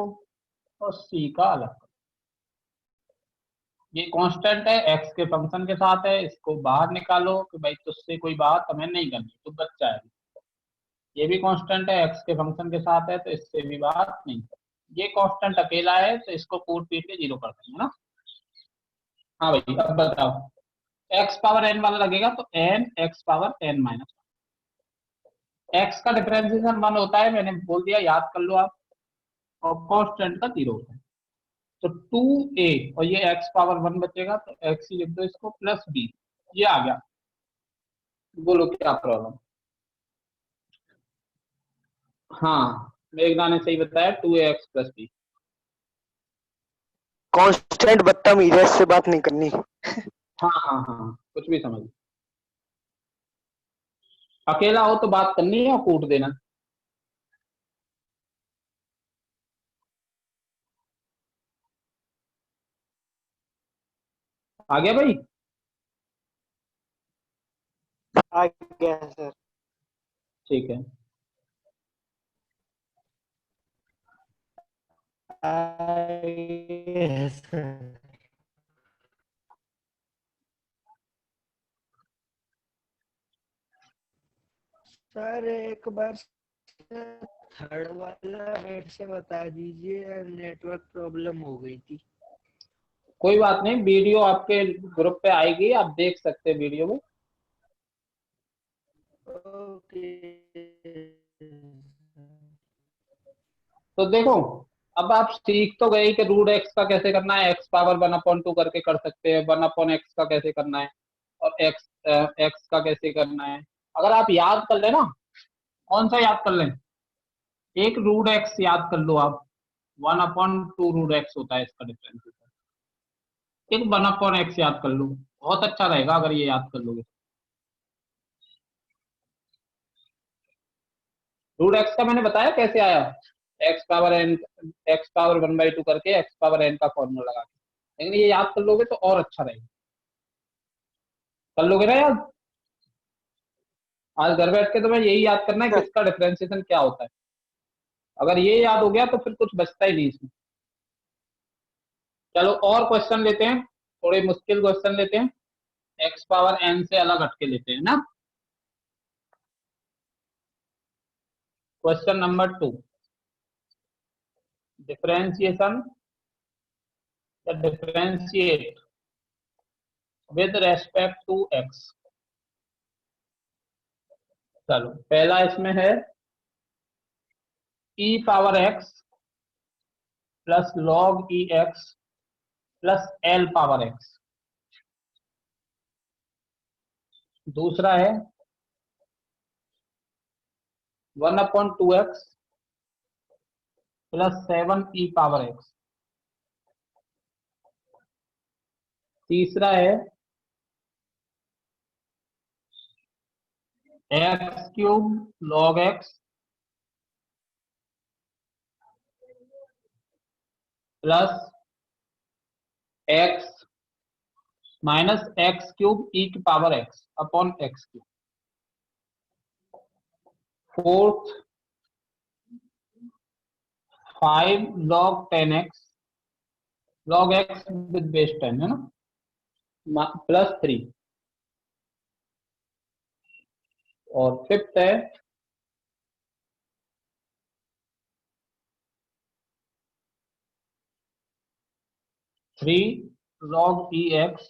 Speaker 2: और c का अलग कर लो। ये कांस्टेंट है, x के फंक्शन के साथ है, इसको बाहर निकालो कि भाई तुझसे कोई बात हमें नहीं करनी, तू बच्चा है। ये भी कांस्टेंट है, x के फंक्शन के साथ है, तो इससे भी बात नहीं। ये कांस्टेंट अकेला है तो इसको कूट पीट के 0 कर देंगे ना। हाँ भाई, अब बताओ। x⁻n वाला लगेगा तो n x⁻n-1। x का डिफरेंशिएशन 1 होता है, मैंने बोल दिया, याद कर लो आप। और कांस्टेंट का 0 होता है। तो 2a और ये x⁻1 बचेगा तो x ही लिख दो इसको, प्लस b। ये आ गया। बोलो क्या प्रॉब्लम? हाँ, मेघना ने सही बताया, 2ax प्लस b।
Speaker 1: कांस्टेंट बदतमीज है, इससे बात नहीं करनी।
Speaker 2: हाँ हाँ हाँ, कुछ भी समझ। अकेला हो तो बात करनी है और कूट देना। आ गया भाई।
Speaker 5: आ गया सर।
Speaker 2: ठीक है,
Speaker 5: सर सर एक बार थर्ड वाला फिर से बता दीजिए, नेटवर्क प्रॉब्लम हो गई थी।
Speaker 2: कोई बात नहीं, वीडियो आपके ग्रुप पे आएगी, आप देख सकते हैं वीडियो में।
Speaker 5: ओके।
Speaker 2: तो देखो, अब आप सीख तो गए कि रूट एक्स का कैसे करना है, एक्स पावर 1/2 करके कर सकते हैं, 1/x का कैसे करना है, और एक्स का कैसे करना है। अगर आप याद कर ले ना, कौन सा याद कर लें, एक रूट एक्स याद कर लो आप, 1/2 रूट एक्स होता है इसका डिफरेंस। एक 1/x याद कर लो, बहुत अच्छा रहेगा अगर ये याद कर लोगे। रूट एक्स का मैंने बताया कैसे आया, x power n, x power 1/2 करके एक्स पावर एन का फॉर्मूला लगा के, लेकिन ये याद कर लोगे तो और अच्छा रहेगा। कर लोगे ना याद, आज घर बैठ के तुम्हें यही याद करना है कि इसका डिफरेंशिएशन क्या होता है। अगर ये याद हो गया तो फिर कुछ बचता ही नहीं इसमें। चलो और क्वेश्चन लेते हैं, थोड़े मुश्किल क्वेश्चन लेते हैं, एक्स पावर एन से अलग हटके लेते हैं ना। क्वेश्चन नंबर 2, डिफरेंशिएशन या differentiate with respect to x. चलो पहला इसमें है e power x plus log e x plus l power x। दूसरा है 1/2x plus 7e power x। तीसरा है x³ log x plus x minus x³ e की power x upon x³। Fourth 5 log 10x log x with base 10 है ना, plus 3। और fifth है 3 log ex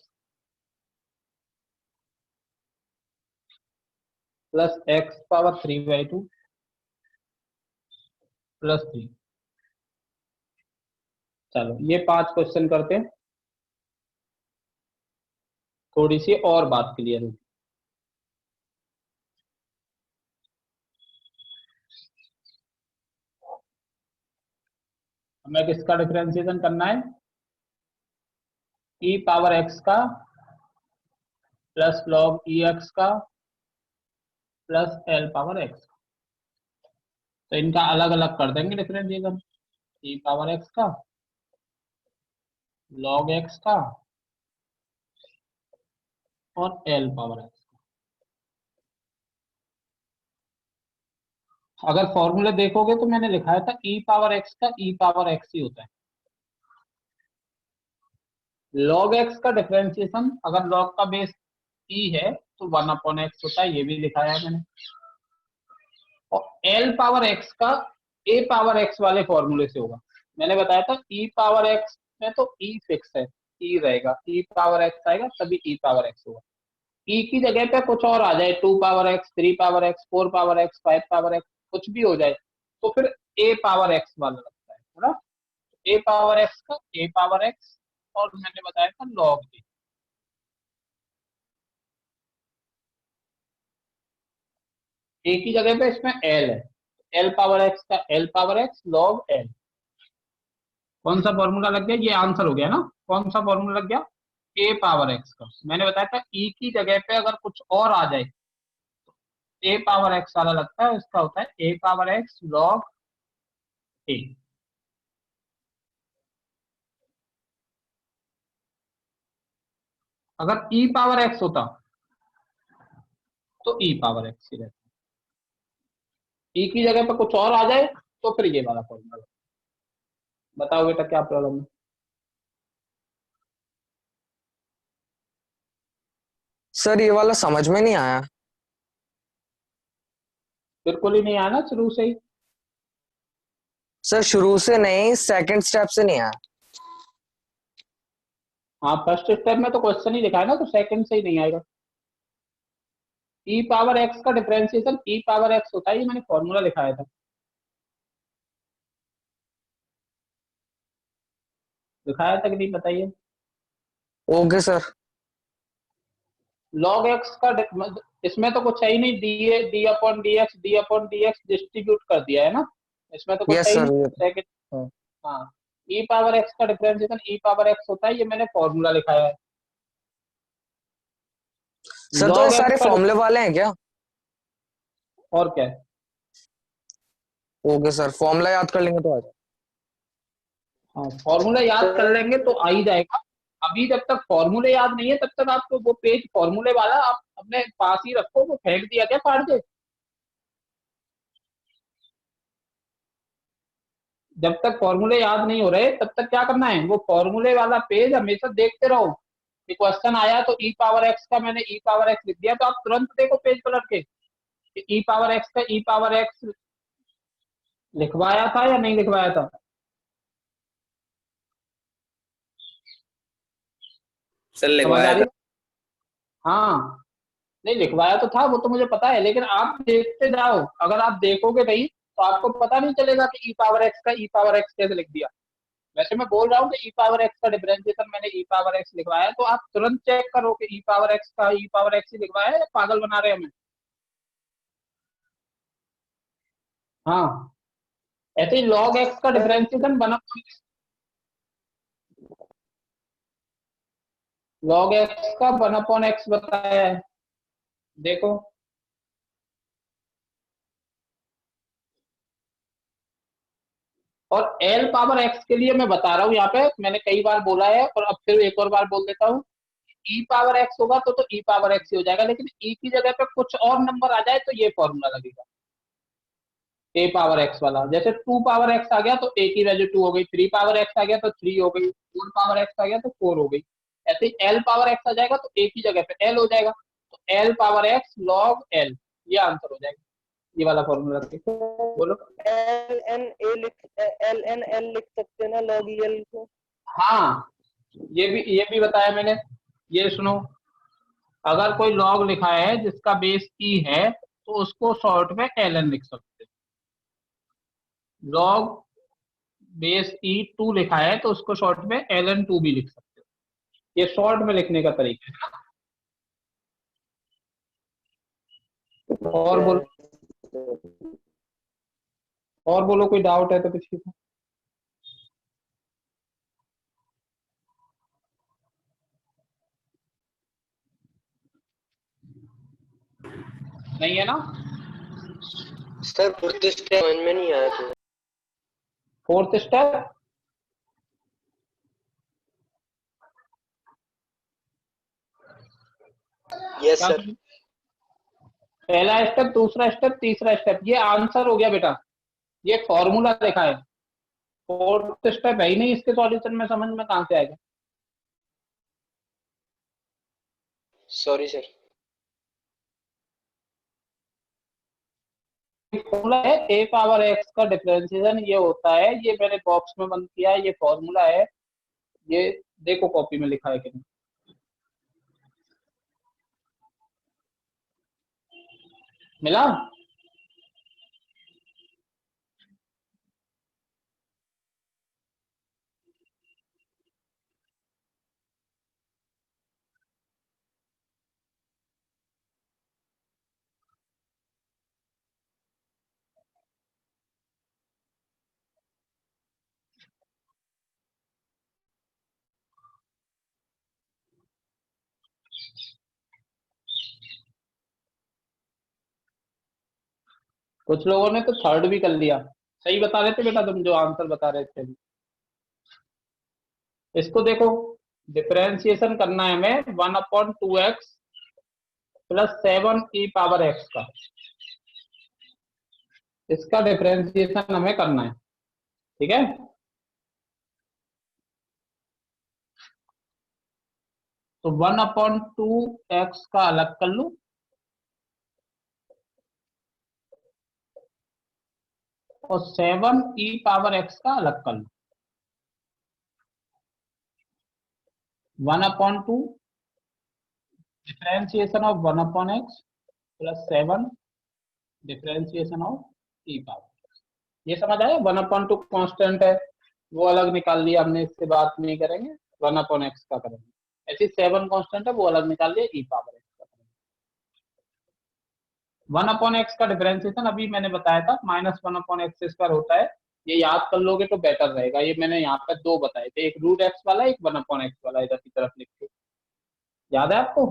Speaker 2: plus x power 3/2 plus 3। चलो ये 5 question करते हैं, थोड़ी सी और बात क्लियर होगी। हमें किसका डिफरेंशिएशन करना है, e पावर x का प्लस log ex का प्लस l पावर x का। तो इनका अलग अलग कर देंगे डिफरेंशिएशन, e पावर x का log x का और l पावर x। अगर फॉर्मूले देखोगे तो मैंने लिखा था e पावर x का e पावर x ही होता है। log x का डिफरेंशिएशन अगर log का बेस e है तो 1/x होता है, ये भी लिखाया है मैंने। और l पावर x का a पावर x वाले फॉर्मूले से होगा। मैंने बताया था e पावर x में तो e फिक्स है, e रहेगा, e पावर x आएगा तभी e पावर x होगा। e की जगह पे कुछ और आ जाए, 2 power x, 3 power x, 4 power x, 5 power x, कुछ भी हो जाए तो फिर a पावर x वाला लगता है ना। a पावर x का a पावर x और मैंने बताया था log a। a की जगह पे इसमें l है, l पावर x का l power x log l। कौन सा फॉर्मूला लग गया, ये आंसर हो गया ना। कौन सा फॉर्मूला लग गया, a पावर x का। मैंने बताया था e की जगह पे अगर कुछ और आ जाए a पावर x वाला लगता है, इसका होता है a power x log a। अगर e पावर x होता तो ई पावर एक्स ही रहता है। ई की जगह पर कुछ और आ जाए तो फिर ये वाला फॉर्मूला। बताओ बेटा क्या प्रॉब्लम है?
Speaker 12: सर ये वाला समझ में नहीं आया।
Speaker 2: बिल्कुल ही नहीं आया ना शुरू से ही।
Speaker 12: सर शुरू से नहीं, सेकंड स्टेप से नहीं आया।
Speaker 2: हाँ फर्स्ट स्टेप में तो क्वेश्चन ही लिखा है ना, तो सेकंड से ही नहीं आएगा। ई पावर एक्स का डिफरेंशिएशन ई पावर एक्स होता है, ये मैंने फॉर्मूला लिखाया था। दिखाया था कि नहीं बताइए?
Speaker 12: Okay sir.
Speaker 2: लॉग एक्स का इसमें तो कुछ है ही नहीं, D upon D x distribute कर दिया है ना, इसमें तो कुछ
Speaker 12: यस
Speaker 2: है ही
Speaker 12: सर।
Speaker 2: नहीं। सेकंड हाँ, ई पावर एक्स का डिफरेंशिएशन ई पावर एक्स होता है, ये मैंने फॉर्मूला लिखाया है।
Speaker 12: सर तो ये सारे फॉर्मूले वाले हैं क्या?
Speaker 2: और क्या है?
Speaker 12: ओके सर, फॉर्मूला याद कर लेंगे तो आ जाए।
Speaker 2: हाँ फॉर्मूला याद कर लेंगे तो आ ही जाएगा। अभी जब तक फॉर्मूले याद नहीं है तब तक आपको वो पेज फॉर्मूले वाला आप अपने पास ही रखो, वो फेंक दिया क्या फाड़ के? जब तक फॉर्मूले याद नहीं हो रहे तब तक क्या करना है, वो फॉर्मूले वाला पेज हमेशा देखते रहो कि क्वेश्चन आया तो ई पावर एक्स का मैंने ई पावर एक्स लिख दिया, तो आप तुरंत देखो पेज पलट के ई पावर एक्स का ई पावर एक्स लिखवाया था या नहीं लिखवाया था।
Speaker 4: सर लिखवाया था।
Speaker 2: हाँ नहीं लिखवाया तो था, वो तो मुझे पता है, लेकिन आप देखते जाओ। अगर आप देखोगे नहीं तो आपको पता नहीं चलेगा कि ई पावर एक्स का ई पावर एक्स कैसे लिख दिया। वैसे मैं बोल रहा हूँ कि ई पावर एक्स का डिफरेंशिएशन मैंने ई पावर एक्स लिखवाया है, तो आप तुरंत चेक करो कि ई पावर एक्स का ई पावर एक्स ही लिखवाया है या पागल बना रहे हैं हमें। हाँ ऐसे ही लॉग एक्स का डिफरेंशिएशन बना, लॉग एक्स का 1/x बताया है, देखो। और एल पावर एक्स के लिए मैं बता रहा हूँ, यहाँ पे मैंने कई बार बोला है और अब फिर एक और बार बोल देता हूँ, ई पावर एक्स होगा तो ई पावर एक्स ही हो जाएगा, लेकिन ई की जगह पे कुछ और नंबर आ जाए तो ये फॉर्मूला लगेगा ए पावर एक्स वाला। जैसे 2 पावर एक्स आ गया तो ए की वैल्यू 2 हो गई, 3 पावर एक्स आ गया तो 3 हो गई, 4 पावर एक्स आ गया तो 4 हो गई। ऐसे ही एल पावर एक्स आ जाएगा तो ए की जगह पे एल हो जाएगा, तो L power x log L, ये आंसर हो जाएगा। ये वाला फॉर्मूला बोलो।
Speaker 1: एल एन एल लिख सकते हैं ना लॉग एल को।
Speaker 2: हाँ ये भी बताया मैंने। ये सुनो, अगर कोई लॉग लिखा है जिसका बेस ई है तो उसको शॉर्ट में एल एन लिख सकते हैं। लॉग बेस ई 2 लिखा है तो उसको शॉर्ट में एल एन 2 भी लिख सकते हो। ये शॉर्ट में लिखने का तरीका है। और बोलो कोई डाउट है तो किसी को। नहीं है ना?
Speaker 1: सर फोर्थ स्टेप समझ में नहीं आया तो।
Speaker 2: Fourth step
Speaker 1: yes sir.
Speaker 2: पहला स्टेप, दूसरा स्टेप, तीसरा स्टेप, ये आंसर हो गया बेटा, ये फॉर्मूला देखा है। फोर्थ स्टेप है ही नहीं इसके सॉल्यूशन में, समझ में कहां से आएगा।
Speaker 1: Sorry sir.
Speaker 2: फॉर्मूला है ए पावर एक्स का डिफरेंशिएशन ये होता है, ये मैंने बॉक्स में बंद किया है, ये फॉर्मूला है, ये देखो कॉपी में लिखा है कि नहीं। मिला? कुछ लोगों ने तो थर्ड भी कर लिया। सही बता रहे थे बेटा तुम, जो आंसर बता रहे थे। इसको देखो, डिफरेंशिएशन करना है हमें 1/2x प्लस 7e⁻x का, इसका डिफरेंशिएशन हमें करना है, ठीक है। तो 1/2x का अलग कर लूं और 7e⁻x का अलग कर लूं। 1/2 differentiation of 1/x plus 7 differentiation of e⁻x। ये समझ आया। 1/2 कांस्टेंट है, वो अलग निकाल लिया हमने, इससे बात नहीं करेंगे, 1/x का करेंगे। ऐसी 7 कांस्टेंट है, वो अलग निकाल लिया, e⁻x का करेंगे। 1/x का डिफरेंशिएशन अभी मैंने बताया था -1/x² होता है, ये याद कर लोगे तो बेटर रहेगा। ये मैंने यहाँ पे 2 बताए थे, एक √x वाला, एक 1/x वाला, इधर की तरफ लिख के, याद है आपको।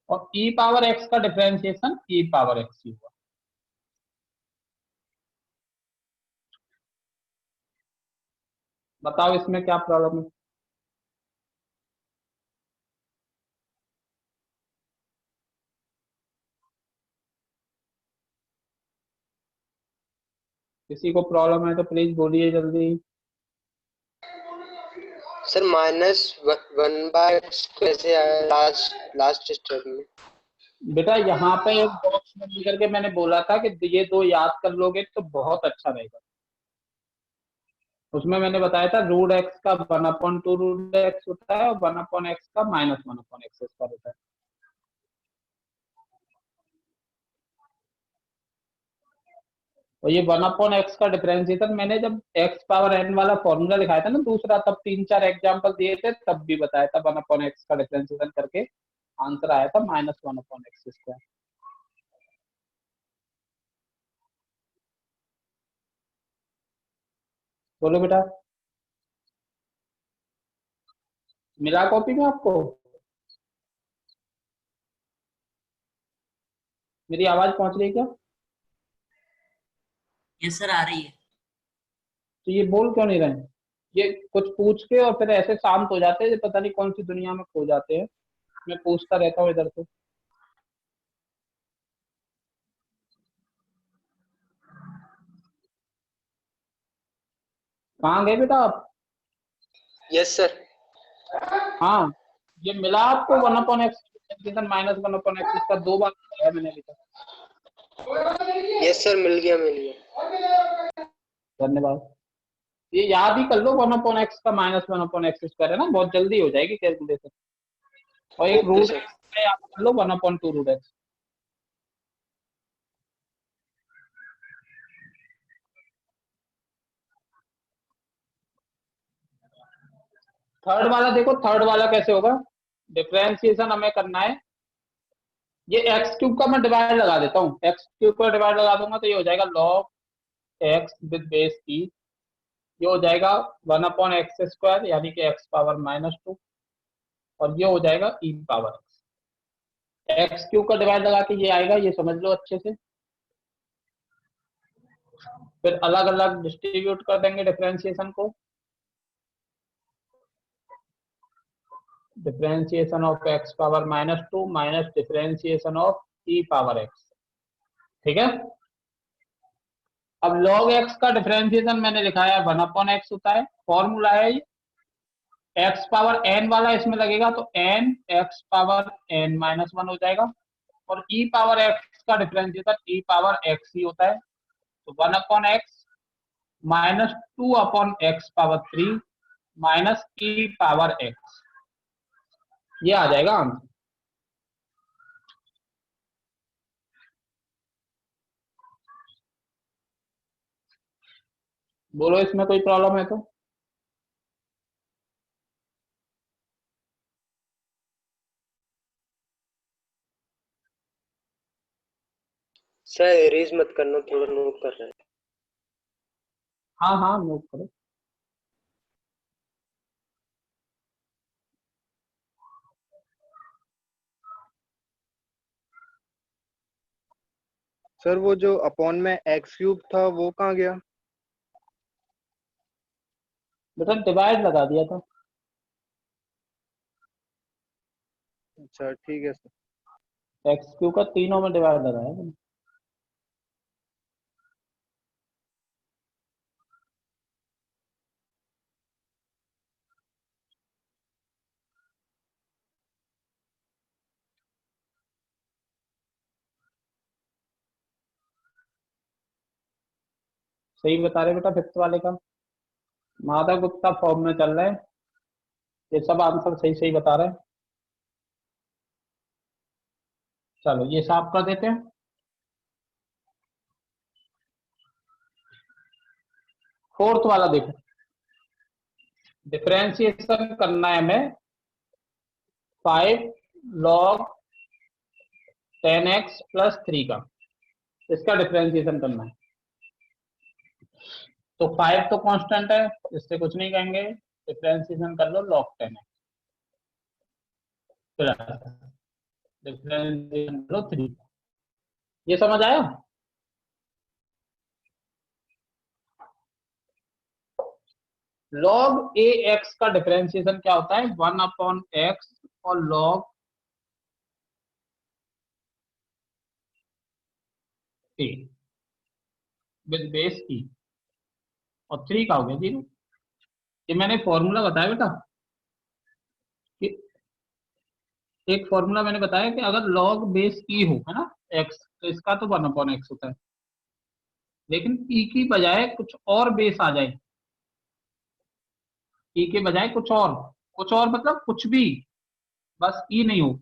Speaker 2: और e⁻x का डिफरेंशिएशन e⁻x ही हुआ। बताओ इसमें क्या प्रॉब्लम है। किसी को प्रॉब्लम है तो प्लीज बोलिए जल्दी।
Speaker 5: सर -1/x कैसे आया लास्ट स्टेप में?
Speaker 2: बेटा यहाँ पे एक बॉक्स बंद करके मैंने बोला था कि ये 2 याद कर लोगे तो बहुत अच्छा रहेगा। उसमें मैंने बताया था √x का 1/2 √x होता है और 1/x का -1/x² होता है। और ये 1/x का डिफरेंशिएशन मैंने जब x⁻n वाला फॉर्मूला लिखाया था ना दूसरा, तब 3-4 एग्जांपल दिए थे, तब भी बताया था 1/x का डिफरेंशिएशन करके आंसर आया था -1/x²। बोलो बेटा, मिला कॉपी में आपको? मेरी आवाज पहुंच रही है क्या?
Speaker 8: यस सर, आ रही है।
Speaker 2: तो ये बोल क्यों नहीं रहे हैं? ये कुछ पूछ के और फिर ऐसे शांत हो जाते हैं, पता नहीं कौन सी दुनिया में खो जाते हैं। मैं पूछता रहता हूँ इधर से। कहाँ गए बेटा आप?
Speaker 5: Yes sir.
Speaker 2: हाँ, ये मिला आपको 1/x -1/x इसका 2 बार बताया मैंने अभी तक।
Speaker 5: यस सर, मिल गया।
Speaker 2: धन्यवाद। ये याद ही कर लो 1/x का -1/x² है ना, बहुत जल्दी हो जाएगी कैलकुलेशन। और एक √x का याद कर लो 1/2 √x। थर्ड वाला देखो, थर्ड वाला कैसे होगा। डिफरेंशिएशन हमें करना है, ये x³ का मैं डिवाइड लगा देता हूँ, x³ का डिवाइड लगा दूंगा तो ये हो जाएगा log x with base e, ये हो जाएगा 1/x² यानी कि x⁻−2 और ये हो जाएगा e⁻x। x³ का डिवाइड लगा के ये आएगा, ये समझ लो अच्छे से। फिर अलग अलग डिस्ट्रीब्यूट कर देंगे डिफरेंशिएशन को। Differentiation of x⁻−2 minus differentiation of e⁻x, ठीक है। अब log x का डिफरेंशिएशन मैंने लिखा है 1/x होता है, फॉर्मूला है x⁻n वाला इसमें लगेगा तो n x⁻n-1 हो जाएगा और e⁻x का डिफरेंशिएशन e⁻x ही होता है, तो 1/x -2/x⁻3 माइनस e⁻x, ये आ जाएगा आंसर। बोलो इसमें कोई प्रॉब्लम है तो?
Speaker 5: सर एरेज मत करना, थोड़ा नोट कर रहे हैं।
Speaker 2: हाँ हाँ नोट करो।
Speaker 13: सर वो जो अपॉन में x³ था वो कहाँ गया?
Speaker 2: बेटा डिवाइड लगा दिया था।
Speaker 13: अच्छा ठीक है सर।
Speaker 2: x³ का तीनों में डिवाइडर है। सही बता रहे बेटा फिफ्थ वाले का, माधव गुप्ता फॉर्म में चल रहे हैं, ये सब आंसर सही सही बता रहे हैं। चलो ये साफ कर देते हैं। फोर्थ वाला देखो, डिफरेंशिएशन करना है हमें 5 log 10x + 3 का, इसका डिफरेंशिएशन करना है। तो 5 तो कांस्टेंट है, इससे कुछ नहीं कहेंगे, डिफरेंशिएशन कर लो log 10x डिफरेंशिएशन कर लो 3। ये समझ आया? log ax का डिफरेंशिएशन क्या होता है? 1/x और log a with base e और 3 का हो गया 0। ये मैंने फॉर्मूला बताया बेटा कि एक फॉर्मूला मैंने बताया कि अगर log बेस e हो, है ना, x, तो इसका तो 1/x होता है, लेकिन e की बजाय कुछ और बेस आ जाए, e के बजाय कुछ और मतलब कुछ भी, बस e नहीं हो,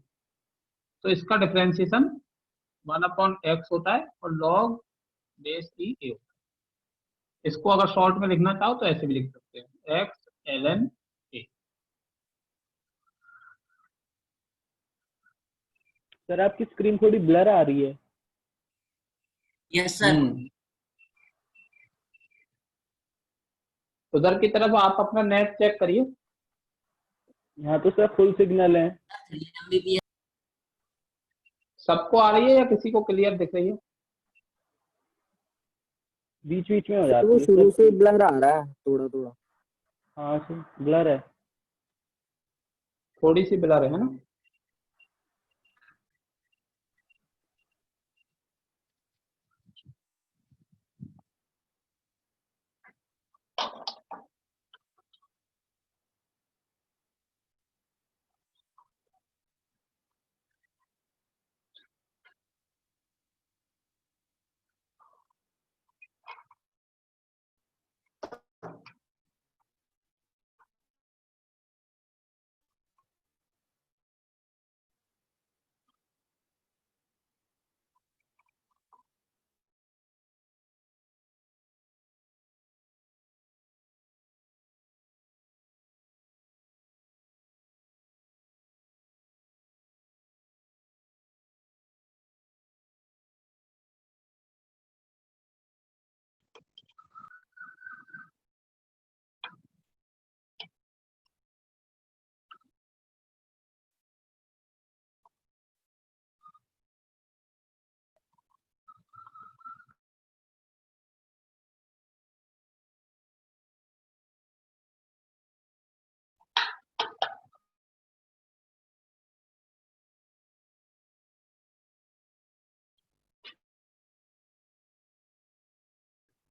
Speaker 2: तो इसका डिफरेंशिएशन 1/x होता है और log बेस e a होता है। इसको अगर शॉर्ट में लिखना चाहो तो ऐसे भी लिख सकते हैं, x ln a।
Speaker 9: सर आपकी स्क्रीन थोड़ी ब्लर आ रही है।
Speaker 8: Yes sir.
Speaker 2: उधर की तरफ आप अपना नेट चेक करिए।
Speaker 9: यहाँ तो सर फुल सिग्नल है।
Speaker 2: सबको आ रही है या किसी को क्लियर दिख रही है?
Speaker 9: बीच बीच में हो
Speaker 12: वो
Speaker 9: जाती है
Speaker 12: शुरू
Speaker 9: सर।
Speaker 12: से ब्लर आ रहा है थोड़ा थोड़ा।
Speaker 9: हाँ सर ब्लर है।
Speaker 2: थोड़ी सी ब्लर है ना?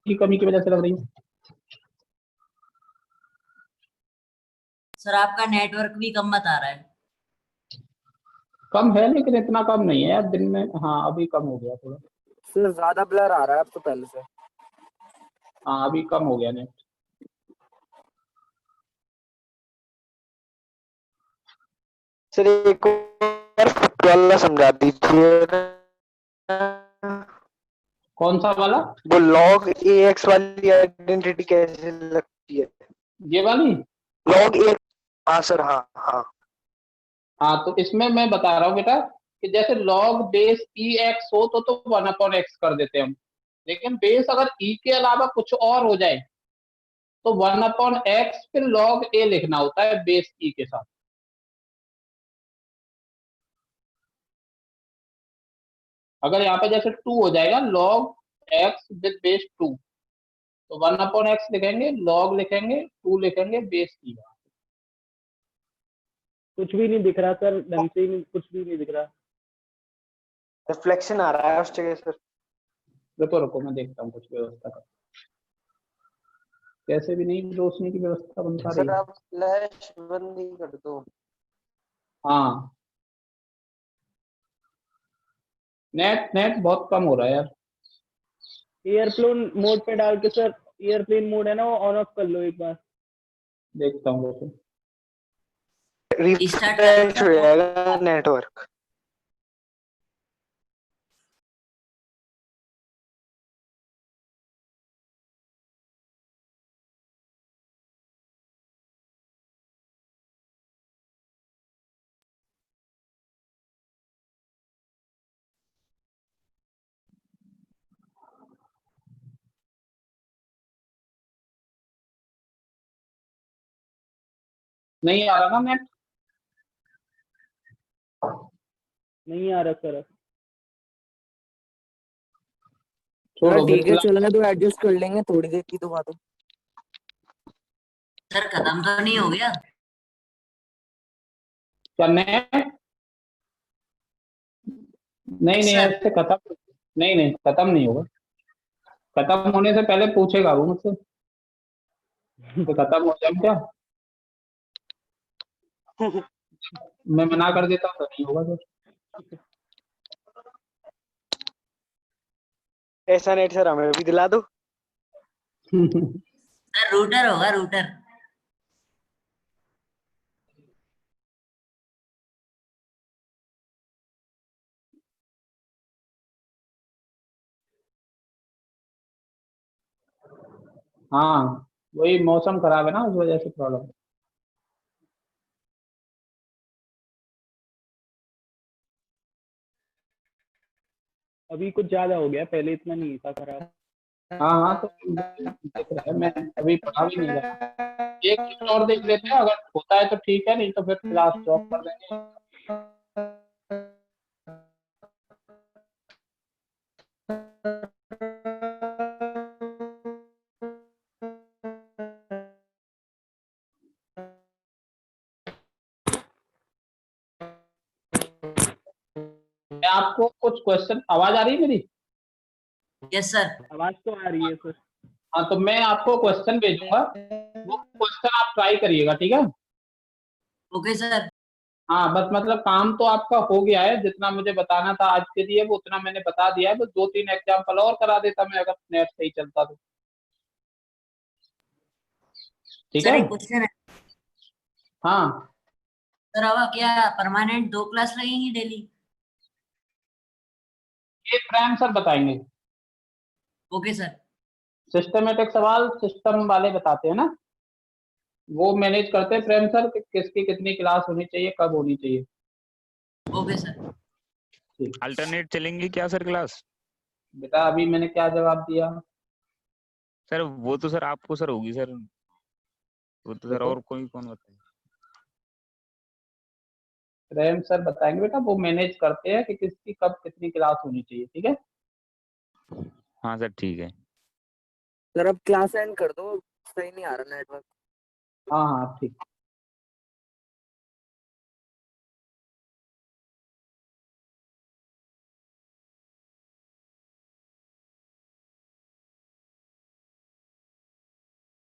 Speaker 2: की कमी की वजह से लग रही है।
Speaker 8: सर आपका नेटवर्क भी कम बता रहा है।
Speaker 2: कम है लेकिन इतना कम नहीं है यार, दिन में हाँ अभी कम हो गया थोड़ा।
Speaker 12: सर ज्यादा ब्लर आ रहा है अब तो पहले से।
Speaker 2: हाँ अभी कम हो गया नेट।
Speaker 13: सर एक और वाला समझा दीजिए।
Speaker 2: कौन सा वाला?
Speaker 13: वो log ax वाली आइडेंटिटी कैसे लगती है?
Speaker 2: ये वाली
Speaker 13: log a। हाँ सर हाँ हाँ।
Speaker 2: हाँ तो इसमें मैं बता रहा हूँ बेटा कि जैसे log बेस ex हो तो 1/x कर देते हैं हम, लेकिन बेस अगर e के अलावा कुछ और हो जाए तो 1/x फिर log a लिखना होता है बेस e के साथ। अगर यहाँ पे जैसे 2 हो जाएगा log x विद बेस 2, तो 1/x लिखेंगे, log लिखेंगे, 2 लिखेंगे, बेस e।
Speaker 9: कुछ भी नहीं दिख रहा सर, ढंग से ही कुछ भी नहीं दिख रहा।
Speaker 13: रिफ्लेक्शन आ रहा है उस जगह सर।
Speaker 2: रुको रुको मैं देखता हूँ कुछ व्यवस्था का, कैसे भी नहीं रोशनी की व्यवस्था बन पा रही
Speaker 1: सर
Speaker 2: है।
Speaker 1: आप फ्लैश बंद ही कर दो।
Speaker 2: हाँ नेट नेट बहुत कम हो रहा है यार।
Speaker 9: एयरप्लेन मोड पे डाल के सर, एयरप्लेन मोड है ना वो ऑन ऑफ कर लो एक बार।
Speaker 2: देखता हूँ रुको।
Speaker 13: रिफ्रेश हो जाएगा नेटवर्क।
Speaker 2: नहीं आ रहा ना नेट?
Speaker 9: नहीं आ रहा सर।
Speaker 2: छोड़ो
Speaker 12: ठीक है
Speaker 2: फिर।
Speaker 12: चलेगा, तो एडजस्ट कर लेंगे थोड़ी देर की तो बात है।
Speaker 8: सर खत्म तो नहीं हो गया?
Speaker 2: क्या नेट? नहीं नहीं
Speaker 8: सर
Speaker 2: ऐसे खत्म नहीं नहीं खत्म नहीं होगा। खत्म होने से पहले पूछेगा वो मुझसे तो खत्म हो जाए क्या? मैं मना कर देता तो नहीं होगा तो।
Speaker 13: ऐसा नेट सर हमें भी दिला दो।
Speaker 8: सर रूटर होगा, रूटर।
Speaker 2: हाँ वही मौसम खराब है ना उस वजह से प्रॉब्लम।
Speaker 9: अभी कुछ ज्यादा हो गया, पहले इतना नहीं था खराब।
Speaker 2: हाँ हाँ तो देख रहा है, मैं अभी पढ़ा भी नहीं रहा। एक चीज और देख लेते हैं, अगर होता है तो ठीक है, नहीं तो फिर क्लास ड्रॉप कर देंगे। मैं आपको कुछ क्वेश्चन, आवाज आ रही है मेरी?
Speaker 8: Yes sir.
Speaker 9: आवाज तो आ रही है सर।
Speaker 2: हाँ तो मैं आपको क्वेश्चन भेजूंगा, वो क्वेश्चन आप ट्राई करिएगा, ठीक है?
Speaker 8: Okay sir.
Speaker 2: हाँ बस मतलब काम तो आपका हो गया है, जितना मुझे बताना था आज के लिए वो उतना मैंने बता दिया है। बस 2-3 एग्जाम्पल और करा देता मैं अगर नेट सही चलता तो। ठीक
Speaker 8: सर
Speaker 2: है?
Speaker 8: एक क्वेश्चन है
Speaker 2: हाँ
Speaker 8: सर, अब क्या परमानेंट 2 क्लास लगेंगी डेली?
Speaker 2: ये प्रेम सर बताएंगे।
Speaker 8: Okay sir.
Speaker 2: सिस्टमेटिक सवाल सिस्टम वाले बताते हैं ना, वो मैनेज करते हैं प्रेम सर कि किसकी कितनी क्लास होनी चाहिए, कब होनी चाहिए।
Speaker 8: Okay sir.
Speaker 7: अल्टरनेट चलेंगी क्या सर क्लास?
Speaker 2: बेटा अभी मैंने क्या जवाब दिया?
Speaker 7: सर वो तो सर आपको सर होगी सर, वो तो सर और कोई कौन बताए?
Speaker 2: प्रेम सर बताएंगे बेटा, वो मैनेज करते हैं कि किसकी कब कितनी क्लास होनी चाहिए, ठीक है?
Speaker 7: हाँ सर ठीक है।
Speaker 12: सर अब क्लास एंड कर दो, सही नहीं आ रहा नेटवर्क।
Speaker 2: हाँ हाँ ठीक।